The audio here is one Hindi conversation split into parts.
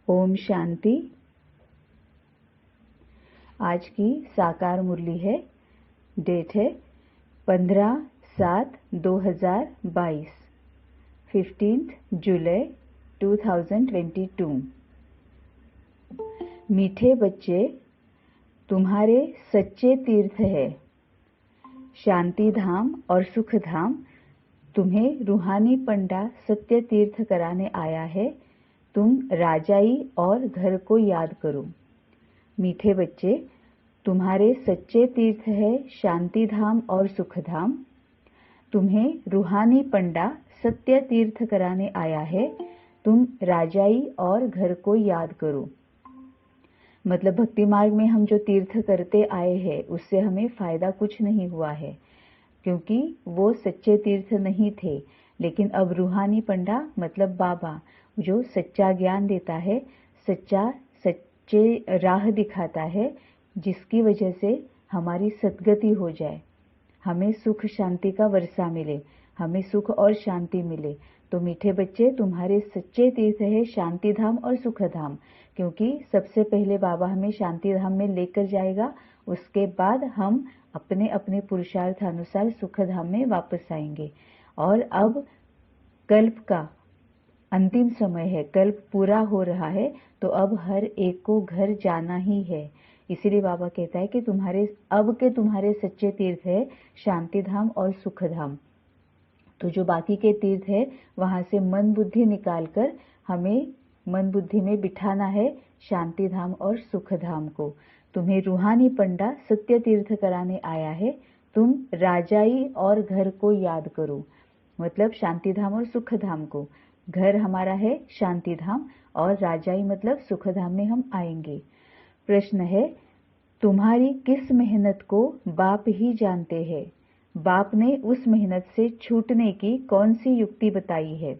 ओम शांति। आज की साकार मुरली है, डेट है 15/7/2022, 15 जुलाई 2022। मीठे बच्चे, तुम्हारे सच्चे तीर्थ है। शांति धाम और सुख धाम तुम्हें रूहानी पंडा सत्य तीर्थ कराने आया है। तुम राजाई और घर को याद करो। मीठे बच्चे, तुम्हारे सच्चे तीर्थ है शांति धाम और सुख धाम। तुम्हें रूहानी पंडा सत्य तीर्थ कराने आया है। तुम राजाई और घर को याद करो। मतलब भक्ति मार्ग में हम जो तीर्थ करते आए हैं उससे हमें फायदा कुछ नहीं हुआ है, क्योंकि वो सच्चे तीर्थ नहीं थे। लेकिन अब रूहानी पंडा मतलब बाबा जो सच्चा ज्ञान देता है, सच्चे राह दिखाता है, जिसकी वजह से हमारी सद्गति हो जाए, हमें सुख शांति का वर्षा मिले, हमें सुख और शांति मिले। तो मीठे बच्चे, तुम्हारे सच्चे तीर्थ है शांति धाम और सुख धाम, क्योंकि सबसे पहले बाबा हमें शांति धाम में लेकर जाएगा, उसके बाद हम अपने अपने पुरुषार्थ अनुसार सुख धाम में वापस आएंगे। और अब कल्प का अंतिम समय है, कल्प पूरा हो रहा है, तो अब हर एक को घर जाना ही है। इसीलिए बाबा कहता है कि तुम्हारे सच्चे तीर्थ है शांति धाम और सुख धाम। तो जो बाकी के तीर्थ है वहां से मन बुद्धि निकालकर हमें मन बुद्धि में बिठाना है शांति धाम और सुख धाम को। तुम्हें रूहानी पंडा सत्य तीर्थ कराने आया है। तुम राजाई और घर को याद करो, मतलब शांति धाम और सुख धाम को। घर हमारा है शांति धाम और राजाई मतलब सुख धाम में हम आएंगे। प्रश्न है, तुम्हारी किस मेहनत को बाप ही जानते हैं? बाप ने उस मेहनत से छूटने की कौन सी युक्ति बताई है?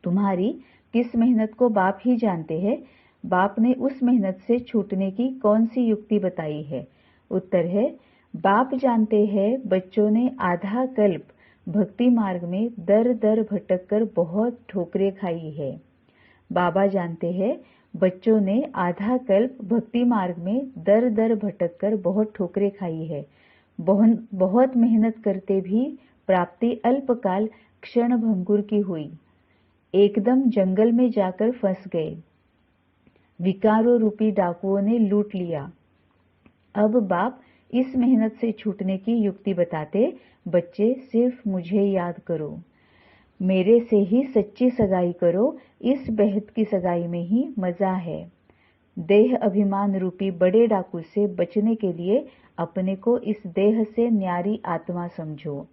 तुम्हारी किस मेहनत को बाप ही जानते हैं? बाप ने उस मेहनत से छूटने की कौन सी युक्ति बताई है? उत्तर है, बाप जानते हैं बच्चों ने आधा कल्प भक्ति मार्ग में दर दर भटक कर बहुत ठोकरें खाई है। बाबा जानते हैं बच्चों ने आधा कल्प भक्ति मार्ग में दर दर भटक कर बहुत ठोकरें खाई है। बहुत मेहनत करते भी प्राप्ति अल्पकाल क्षण भंगुर की हुई। एकदम जंगल में जाकर फंस गए। विकारों रूपी डाकुओं ने लूट लिया। अब बाप इस मेहनत से छूटने की युक्ति बताते, बच्चे सिर्फ मुझे याद करो, मेरे से ही सच्ची सगाई करो, इस बेहद की सगाई में ही मजा है। देह अभिमान रूपी बड़े डाकू से बचने के लिए अपने को इस देह से न्यारी आत्मा समझो।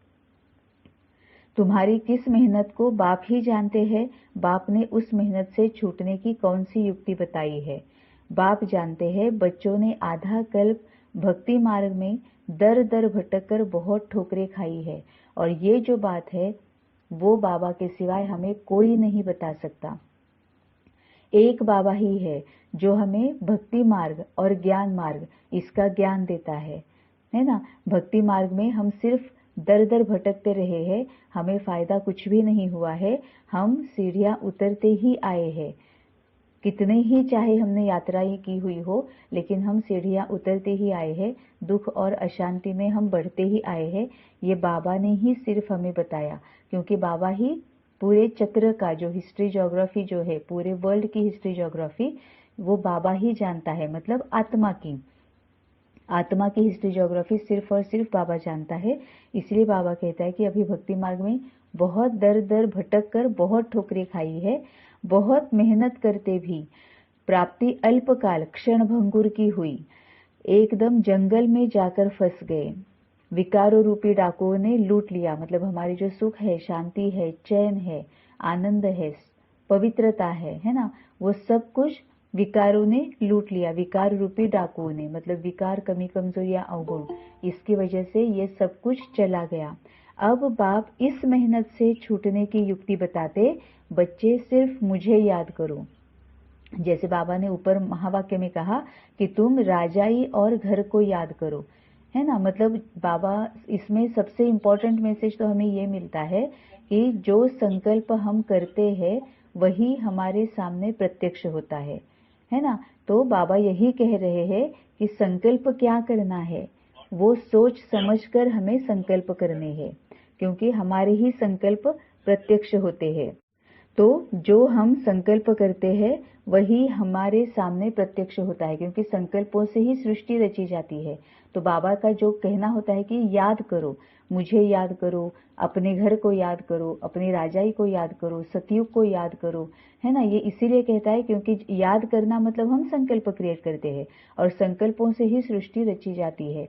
तुम्हारी किस मेहनत को बाप ही जानते हैं। बाप ने उस मेहनत से छूटने की कौन सी युक्ति बताई है? बाप जानते हैं बच्चों ने आधा कल्प भक्ति मार्ग में दर दर भटक कर बहुत ठोकरें खाई है, और ये जो बात है वो बाबा के सिवाय हमें कोई नहीं बता सकता। एक बाबा ही है जो हमें भक्ति मार्ग और ज्ञान मार्ग इसका ज्ञान देता है ना। भक्ति मार्ग में हम सिर्फ दर दर भटकते रहे हैं, हमें फायदा कुछ भी नहीं हुआ है। हम सीढ़ियां उतरते ही आए हैं, कितने ही चाहे हमने यात्राएं की हुई हो, लेकिन हम सीढ़ियां उतरते ही आए हैं। दुख और अशांति में हम बढ़ते ही आए हैं। ये बाबा ने ही सिर्फ हमें बताया, क्योंकि बाबा ही पूरे चक्र का जो हिस्ट्री ज्योग्राफी जो है, पूरे वर्ल्ड की हिस्ट्री ज्योग्राफी वो बाबा ही जानता है। मतलब आत्मा की हिस्ट्री ज्योग्राफी सिर्फ और सिर्फ बाबा जानता है। इसलिए बाबा कहता है कि अभी भक्ति मार्ग में बहुत दर दर भटक कर बहुत ठोकरें खाई है, बहुत मेहनत करते भी प्राप्ति अल्पकाल क्षण भंगुर की हुई। एकदम जंगल में जाकर फंस गए। विकारों रूपी डाकुओं ने लूट लिया। मतलब हमारी जो सुख है, शांति है, चैन है, आनंद है, पवित्रता है ना, वो सब कुछ विकारों ने लूट लिया। विकार रूपी डाकुओं ने, मतलब विकार, कमी, कमजोरियां, अवगुण, इसकी वजह से ये सब कुछ चला गया। अब बाप इस मेहनत से छूटने की युक्ति बताते, बच्चे सिर्फ मुझे याद करो। जैसे बाबा ने ऊपर महावाक्य में कहा कि तुम राजाई और घर को याद करो, है ना। मतलब बाबा इसमें सबसे इम्पोर्टेंट मैसेज तो हमें ये मिलता है कि जो संकल्प हम करते हैं वही हमारे सामने प्रत्यक्ष होता है ना। तो बाबा यही कह रहे हैं कि संकल्प क्या करना है, वो सोच समझकर हमें संकल्प करने हैं, क्योंकि हमारे ही संकल्प प्रत्यक्ष होते हैं। तो जो हम संकल्प करते हैं वही हमारे सामने प्रत्यक्ष होता है, क्योंकि संकल्पों से ही सृष्टि रची जाती है। तो बाबा का जो कहना होता है कि याद करो, मुझे याद करो, अपने घर को याद करो, अपनी राजाई को याद करो, सतयुग को याद करो, है ना। ये इसीलिए कहता है क्योंकि याद करना मतलब हम संकल्प क्रिएट करते हैं और संकल्पों से ही सृष्टि रची जाती है।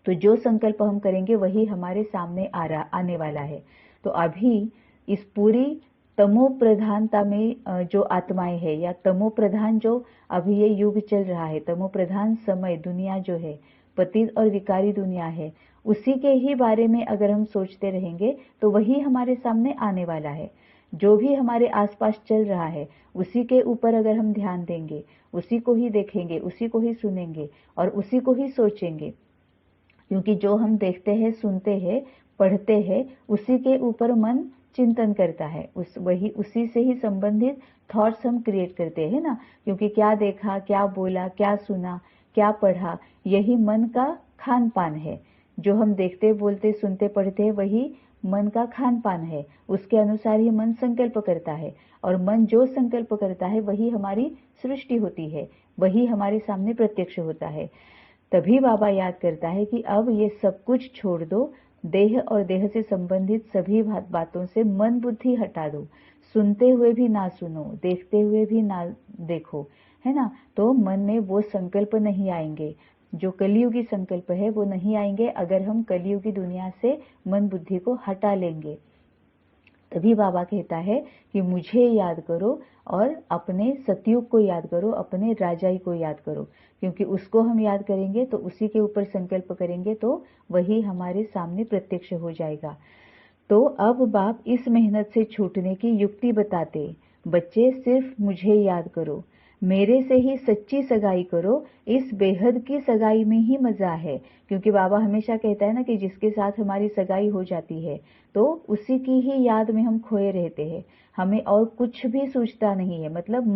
तो जो संकल्प हम करेंगे वही हमारे सामने आने वाला है। तो अभी इस पूरी तमो प्रधानता में जो आत्माएं है, या तमो प्रधान जो अभी ये युग चल रहा है, तमो प्रधान समय दुनिया जो है, पतित और विकारी दुनिया है, उसी के ही बारे में अगर हम सोचते रहेंगे तो वही हमारे सामने आने वाला है। जो भी हमारे आसपास चल रहा है उसी के ऊपर अगर हम ध्यान देंगे, उसी को ही देखेंगे, उसी को ही सुनेंगे और उसी को ही सोचेंगे, क्योंकि जो हम देखते हैं, सुनते हैं, पढ़ते हैं, उसी के ऊपर मन चिंतन करता है, उसी से ही संबंधित थॉट्स हम क्रिएट करते हैं ना। क्योंकि क्या देखा, क्या बोला, क्या सुना, क्या पढ़ा, यही मन का खान पान है। जो हम देखते, बोलते, सुनते, पढ़ते हैं वही मन का खान पान है। उसके अनुसार ही मन संकल्प करता है और मन जो संकल्प करता है वही हमारी सृष्टि होती है, वही हमारे सामने प्रत्यक्ष होता है। तभी बाबा याद करता है कि अब ये सब कुछ छोड़ दो, देह और देह से संबंधित सभी बातों से मन बुद्धि हटा दो, सुनते हुए भी ना सुनो, देखते हुए भी ना देखो, है ना। तो मन में वो संकल्प नहीं आएंगे, जो कलियुगी संकल्प है वो नहीं आएंगे अगर हम कलियुगी दुनिया से मन बुद्धि को हटा लेंगे। तभी बाबा कहता है कि मुझे याद करो और अपने सतयुग को याद करो, अपने राजाई को याद करो, क्योंकि उसको हम याद करेंगे तो उसी के ऊपर संकल्प करेंगे तो वही हमारे सामने प्रत्यक्ष हो जाएगा। तो अब बाप इस मेहनत से छूटने की युक्ति बताते, बच्चे सिर्फ मुझे याद करो, मेरे से ही सच्ची सगाई करो, इस बेहद की सगाई में ही मजा है। क्योंकि बाबा हमेशा कहता है ना कि जिसके साथ हमारी सगाई हो जाती है तो उसी की ही याद में हम खोए रहते हैं, हमें और कुछ भी सूझता नहीं है, मतलब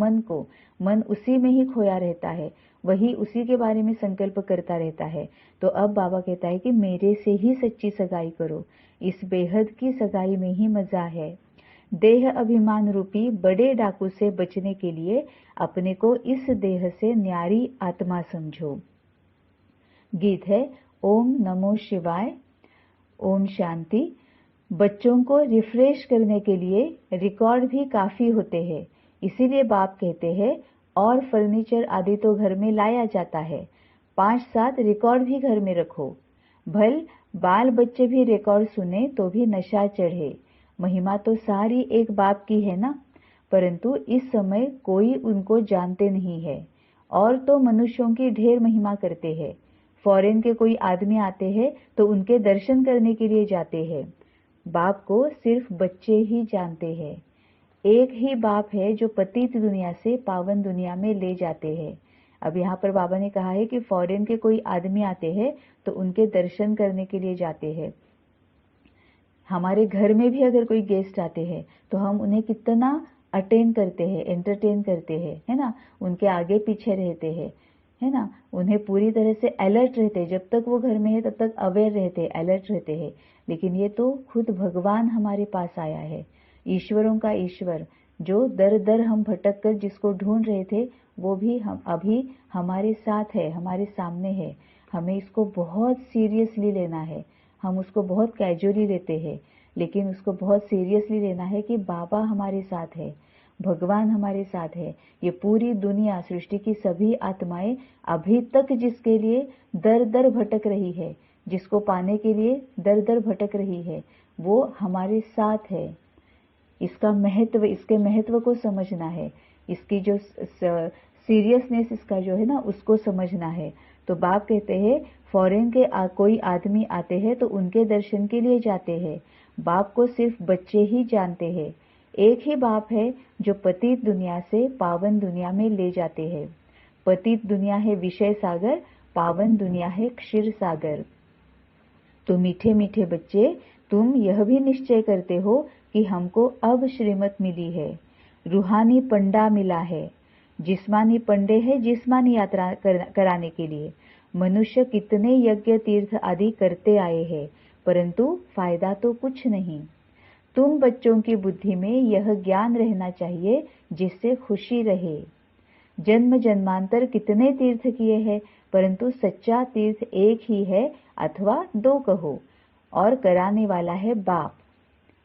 मन उसी में ही खोया रहता है, वही उसी के बारे में संकल्प करता रहता है। तो अब बाबा कहता है कि मेरे से ही सच्ची सगाई करो, इस बेहद की सगाई में ही मजा है। देह अभिमान रूपी बड़े डाकू से बचने के लिए अपने को इस देह से न्यारी आत्मा समझो। गीत है ओम नमो शिवाय, ओम शांति। बच्चों को रिफ्रेश करने के लिए रिकॉर्ड भी काफी होते हैं, इसीलिए बाप कहते हैं और फर्नीचर आदि तो घर में लाया जाता है, 5-7 रिकॉर्ड भी घर में रखो। भल बाल बच्चे भी रिकॉर्ड सुने तो भी नशा चढ़े, महिमा तो सारी एक बाप की है ना। परंतु इस समय कोई उनको जानते नहीं है, और तो मनुष्यों की ढेर महिमा करते हैं। फॉरेन के कोई आदमी आते हैं तो उनके दर्शन करने के लिए जाते हैं। बाप को सिर्फ बच्चे ही जानते हैं। एक ही बाप है जो पतित दुनिया से पावन दुनिया में ले जाते हैं। अब यहाँ पर बाबा ने कहा है कि फॉरेन के कोई आदमी आते हैं तो उनके दर्शन करने के लिए जाते हैं। हमारे घर में भी अगर कोई गेस्ट आते हैं तो हम उन्हें कितना अटेंड करते हैं, एंटरटेन करते हैं, है ना, उनके आगे पीछे रहते हैं, है ना, उन्हें पूरी तरह से अलर्ट रहते हैं। जब तक वो घर में है तब तक अवेयर रहते हैं, अलर्ट रहते हैं। लेकिन ये तो खुद भगवान हमारे पास आया है, ईश्वरों का ईश्वर, जो दर दर हम भटक कर जिसको ढूंढ रहे थे वो भी हम अभी हमारे साथ है, हमारे सामने है। हमें इसको बहुत सीरियसली लेना है, हम उसको बहुत कैजुअली लेते हैं, लेकिन उसको बहुत सीरियसली लेना है कि बाबा हमारे साथ है, भगवान हमारे साथ है। ये पूरी दुनिया, सृष्टि की सभी आत्माएं अभी तक जिसके लिए दर दर भटक रही है, जिसको पाने के लिए दर दर भटक रही है, वो हमारे साथ है। इसका महत्व, इसके महत्व को समझना है, इसकी जो सीरियसनेस इसका जो है ना उसको समझना है। तो बाप कहते हैं फॉरेन के कोई आदमी आते हैं तो उनके दर्शन के लिए जाते हैं। बाप को सिर्फ बच्चे ही जानते हैं। एक ही बाप है जो पतित दुनिया से पावन दुनिया में ले जाते हैं। पतित दुनिया है विषय सागर, पावन दुनिया है क्षीर सागर। तो मीठे मीठे बच्चे, तुम यह भी निश्चय करते हो कि हमको अब श्रीमत मिली है। रूहानी पंडा मिला है, जिस्मानी पंडे हैं जिस्मानी यात्रा कराने के लिए। मनुष्य कितने यज्ञ तीर्थ आदि करते आए हैं, परंतु फायदा तो कुछ नहीं। तुम बच्चों की बुद्धि में यह ज्ञान रहना चाहिए जिससे खुशी रहे। जन्म जन्मांतर कितने तीर्थ किए हैं, परंतु सच्चा तीर्थ एक ही है अथवा दो कहो, और कराने वाला है बाप।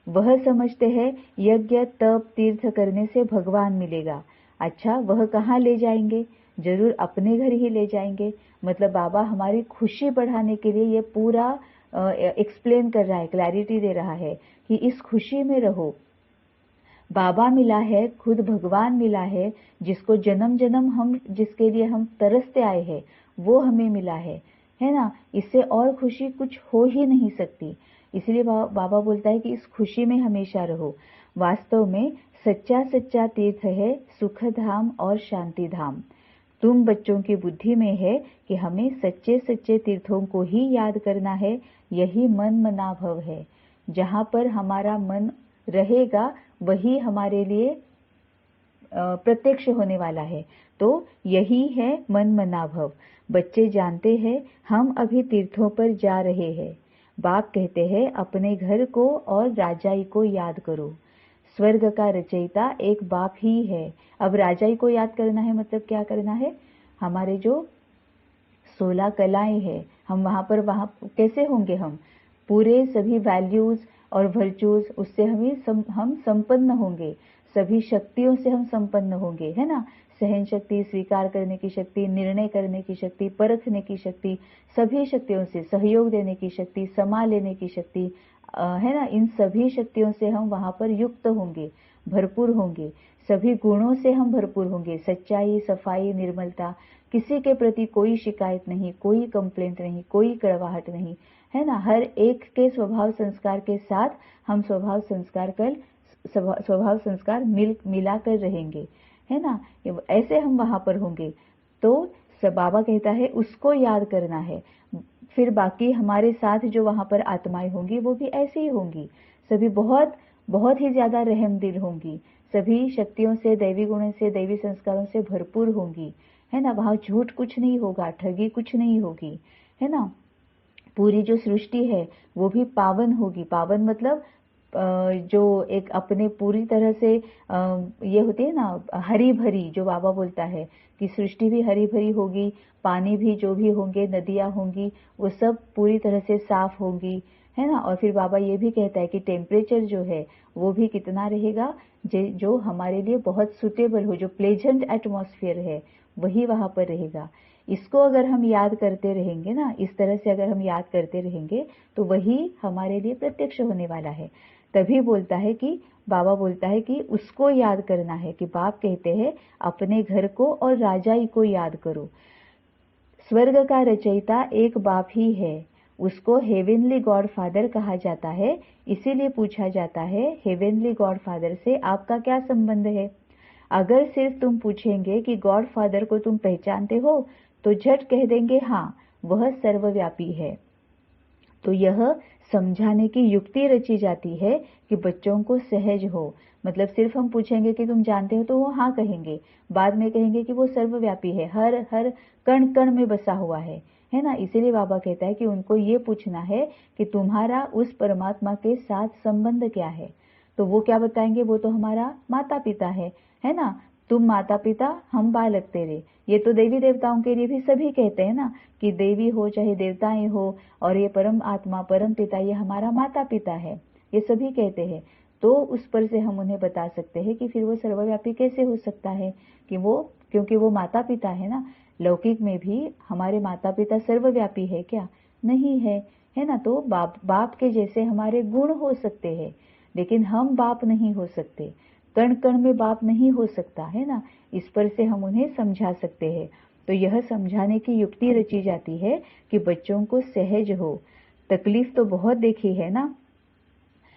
वह समझते हैं यज्ञ तप तीर्थ करने से भगवान मिलेगा। अच्छा, वह कहाँ ले जाएंगे? जरूर अपने घर ही ले जाएंगे। मतलब बाबा हमारी खुशी बढ़ाने के लिए ये पूरा एक्सप्लेन कर रहा है, क्लैरिटी दे रहा है कि इस खुशी में रहो। बाबा मिला है, खुद भगवान मिला है, जिसको जन्म जन्म हम जिसके लिए हम तरसते आए हैं वो हमें मिला है ना। इससे और खुशी कुछ हो ही नहीं सकती। इसलिए बाबा बोलता है कि इस खुशी में हमेशा रहो। वास्तव में सच्चा सच्चा तीर्थ है सुख धाम और शांति धाम। तुम बच्चों की बुद्धि में है कि हमें सच्चे सच्चे तीर्थों को ही याद करना है। यही मन मना भव है। जहाँ पर हमारा मन रहेगा वही हमारे लिए प्रत्यक्ष होने वाला है। तो यही है मन मना भव। बच्चे जानते हैं हम अभी तीर्थों पर जा रहे हैं। बाप कहते हैं अपने घर को और राजाई को याद करो। स्वर्ग का रचयिता एक बाप ही है। अब राजाई को याद करना है मतलब क्या करना है? हमारे जो 16 कलाएं हैं, हम वहां कैसे होंगे? हम पूरे सभी वैल्यूज और वर्चूज उससे हम संपन्न होंगे। सभी शक्तियों से हम संपन्न होंगे, है ना। सहन शक्ति, स्वीकार करने की शक्ति, निर्णय करने की शक्ति, परखने की शक्ति, सभी शक्तियों से सहयोग देने की शक्ति, समा लेने की शक्ति, है ना। इन सभी शक्तियों से हम वहां पर युक्त होंगे, भरपूर होंगे। सभी गुणों से हम भरपूर होंगे। सच्चाई, सफाई, निर्मलता, किसी के प्रति कोई शिकायत नहीं, कोई कंप्लेंट नहीं, कोई कड़वाहट नहीं, है ना। हर एक के स्वभाव संस्कार के साथ हम स्वभाव संस्कार मिलाकर रहेंगे, है ना। ऐसे हम वहां पर होंगे। तो बाबा कहता है उसको याद करना है। फिर बाकी हमारे साथ जो वहां पर आत्माएं होंगी वो भी ऐसी ही होंगी। सभी बहुत बहुत ही ज्यादा रहम दिल होंगी। सभी शक्तियों से, दैवी गुणों से, दैवी संस्कारों से भरपूर होंगी, है ना। वहां झूठ कुछ नहीं होगा, ठगी कुछ नहीं होगी, है ना। पूरी जो सृष्टि है वो भी पावन होगी। पावन मतलब जो एक अपने पूरी तरह से ये होती है ना हरी भरी, जो बाबा बोलता है कि सृष्टि भी हरी भरी होगी, पानी भी जो भी होंगे, नदियां होंगी, वो सब पूरी तरह से साफ होंगी, है ना। और फिर बाबा ये भी कहता है कि टेम्परेचर जो है वो भी कितना रहेगा, जो हमारे लिए बहुत सुटेबल हो, जो प्लेजेंट एटमॉस्फेयर है वही वहां पर रहेगा। इसको अगर हम याद करते रहेंगे ना, इस तरह से अगर हम याद करते रहेंगे तो वही हमारे लिए प्रत्यक्ष होने वाला है। तभी बोलता है कि बाबा बोलता है कि उसको याद करना है, कि बाप कहते हैं अपने घर को और राजाई को याद करो। स्वर्ग का रचयिता एक बाप ही है, उसको हेवेनली गॉड फादर कहा जाता है। इसीलिए पूछा जाता है हेवेनली गॉड फादर से आपका क्या संबंध है। अगर सिर्फ तुम पूछेंगे कि गॉड फादर को तुम पहचानते हो तो झट कह देंगे हाँ, वह सर्वव्यापी है। तो यह समझाने की युक्ति रची जाती है कि बच्चों को सहज हो। मतलब सिर्फ हम पूछेंगे कि तुम जानते हो तो वो हाँ कहेंगे, बाद में कहेंगे कि वो सर्वव्यापी है, हर हर कण कण में बसा हुआ है ना। इसीलिए बाबा कहता है कि उनको ये पूछना है कि तुम्हारा उस परमात्मा के साथ संबंध क्या है। तो वो क्या बताएंगे? वो तो हमारा माता पिता है ना। तुम माता पिता, हम बालक तेरे। ये तो देवी देवताओं के लिए भी सभी कहते हैं ना कि देवी हो चाहे देवताएं हो, और ये परम आत्मा, परम पिता, ये हमारा माता पिता है, ये सभी कहते हैं। तो उस पर से हम उन्हें बता सकते हैं कि फिर वो सर्वव्यापी कैसे हो सकता है, कि वो, क्योंकि वो माता पिता है ना। लौकिक में भी हमारे माता पिता सर्वव्यापी है क्या? नहीं है ना। तो बाप के जैसे हमारे गुण हो सकते हैं, लेकिन हम बाप नहीं हो सकते। कण कण में बाप नहीं हो सकता, है ना। इस पर से हम उन्हें समझा सकते हैं। तो यह समझाने की युक्ति रची जाती है कि बच्चों को सहज हो। तकलीफ तो बहुत देखी है ना।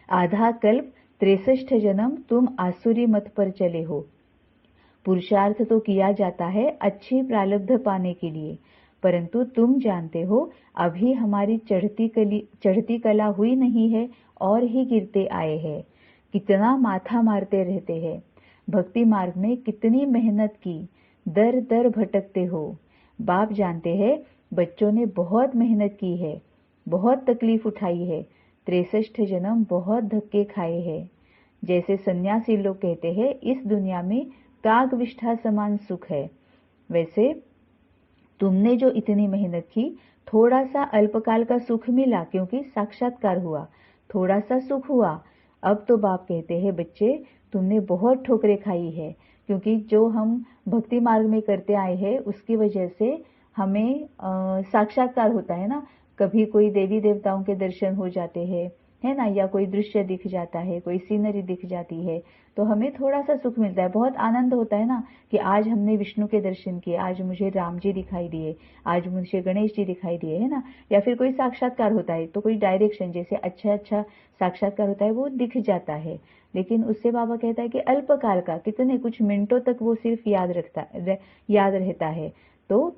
आधा कल्प 63 जन्म तुम आसुरी मत पर चले हो। पुरुषार्थ तो किया जाता है अच्छी प्रारब्ध पाने के लिए, परंतु तुम जानते हो अभी हमारी चढ़ती कला हुई नहीं है और ही गिरते आए हैं। कितना माथा मारते रहते हैं। भक्ति मार्ग में कितनी मेहनत की, दर दर भटकते हो। बाप जानते हैं बच्चों ने बहुत मेहनत की है, बहुत तकलीफ उठाई है, 63 जन्म बहुत धक्के खाए हैं। जैसे सन्यासी लोग कहते हैं इस दुनिया में काग विष्ठा समान सुख है, वैसे तुमने जो इतनी मेहनत की, थोड़ा सा अल्पकाल का सुख मिला क्योंकि साक्षात्कार हुआ, थोड़ा सा सुख हुआ। अब तो बाप कहते हैं बच्चे तुमने बहुत ठोकरें खाई है, क्योंकि जो हम भक्ति मार्ग में करते आए हैं उसकी वजह से हमें साक्षात्कार होता है ना। कभी कोई देवी देवताओं के दर्शन हो जाते हैं, है ना, या कोई दृश्य दिख जाता है, कोई सीनरी दिख जाती है, तो हमें थोड़ा सा सुख मिलता है, बहुत आनंद होता है ना कि आज हमने विष्णु के दर्शन किए, आज मुझे राम जी दिखाई दिए, आज मुझे गणेश जी दिखाई दिए, है ना। या फिर कोई साक्षात्कार होता है तो कोई डायरेक्शन, जैसे अच्छा साक्षात्कार होता है वो दिख जाता है। लेकिन उससे बाबा कहता है कि अल्पकाल का, कितने कुछ मिनटों तक वो सिर्फ याद रहता है। तो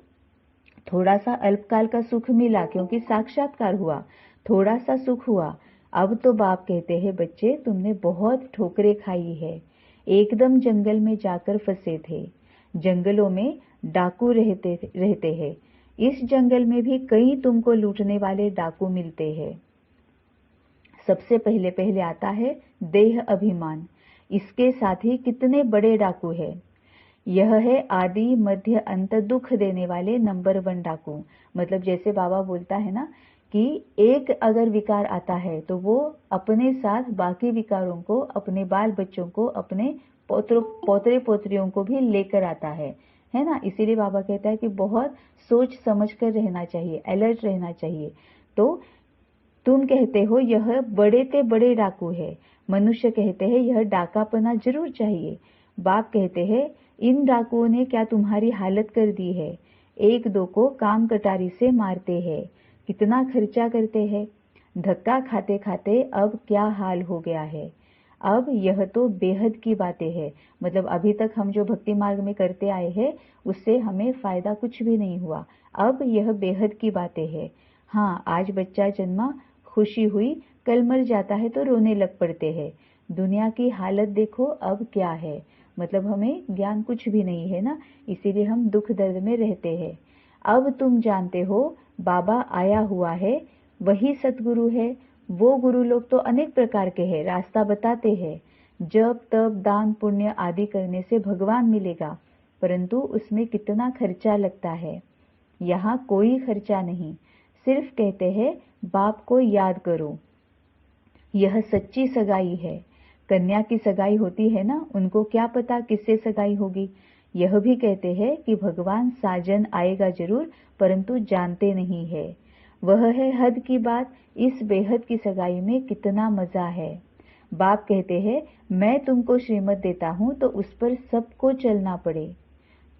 थोड़ा सा अल्पकाल का सुख मिला क्योंकि साक्षात्कार हुआ, थोड़ा सा सुख हुआ। अब तो बाप कहते हैं बच्चे तुमने बहुत ठोकरें खाई है, एकदम जंगल में जाकर फंसे थे। जंगलों में डाकू रहते हैं, इस जंगल में भी कई तुमको लूटने वाले डाकू मिलते हैं। सबसे पहले आता है देह अभिमान, इसके साथ ही कितने बड़े डाकू है। यह है आदि मध्य अंत दुख देने वाले नंबर 1 डाकू। मतलब जैसे बाबा बोलता है ना कि एक अगर विकार आता है तो वो अपने साथ बाकी विकारों को, अपने बाल बच्चों को, अपने पोतरे पोतरियों को भी लेकर आता है ना। इसीलिए बाबा कहता है कि बहुत सोच समझ कर रहना चाहिए, अलर्ट रहना चाहिए। तो तुम कहते हो यह बड़े ते बड़े डाकू है, मनुष्य कहते हैं यह डाकापना जरूर चाहिए। बाप कहते हैं इन डाकुओं ने क्या तुम्हारी हालत कर दी है, एक दो को काम कटारी से मारते हैं, कितना खर्चा करते हैं, धक्का खाते खाते अब क्या हाल हो गया है। अब यह तो बेहद की बातें हैं, मतलब अभी तक हम जो भक्ति मार्ग में करते आए हैं उससे हमें फायदा कुछ भी नहीं हुआ, अब यह बेहद की बातें हैं। हाँ, आज बच्चा जन्मा, खुशी हुई, कल मर जाता है तो रोने लग पड़ते हैं। दुनिया की हालत देखो अब क्या है, मतलब हमें ज्ञान कुछ भी नहीं है ना, इसीलिए हम दुख दर्द में रहते हैं। अब तुम जानते हो बाबा आया हुआ है, वही सतगुरु है। वो गुरु लोग तो अनेक प्रकार के हैं, रास्ता बताते हैं। जप तप दान पुण्य आदि करने से भगवान मिलेगा, परंतु उसमें कितना खर्चा लगता है। यहाँ कोई खर्चा नहीं, सिर्फ कहते हैं बाप को याद करो। यह सच्ची सगाई है। कन्या की सगाई होती है ना, उनको क्या पता किससे सगाई होगी। यह भी कहते हैं कि भगवान साजन आएगा जरूर, परंतु जानते नहीं है। वह है हद की बात, इस बेहद की सगाई में कितना मजा है। बाप कहते हैं मैं तुमको श्रीमत देता हूं तो उस पर सबको चलना पड़े।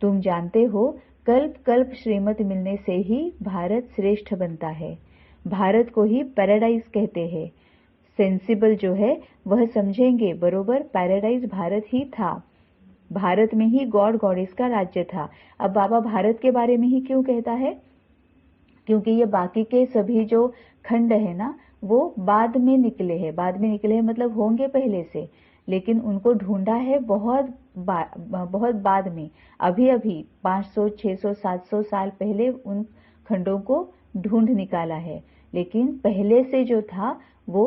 तुम जानते हो कल्प कल्प श्रीमत मिलने से ही भारत श्रेष्ठ बनता है। भारत को ही पैराडाइज कहते हैं। सेंसिबल जो है वह समझेंगे बरोबर पैराडाइज भारत ही था, भारत में ही गॉड गॉडेस का राज्य था। अब बाबा भारत के बारे में ही क्यों कहता है, क्योंकि ये बाकी के सभी जो खंड है ना वो बाद में निकले हैं, मतलब होंगे पहले से, लेकिन उनको ढूंढा है बहुत बाद में। अभी 500 600 700 साल पहले उन खंडों को ढूंढ निकाला है, लेकिन पहले से जो था वो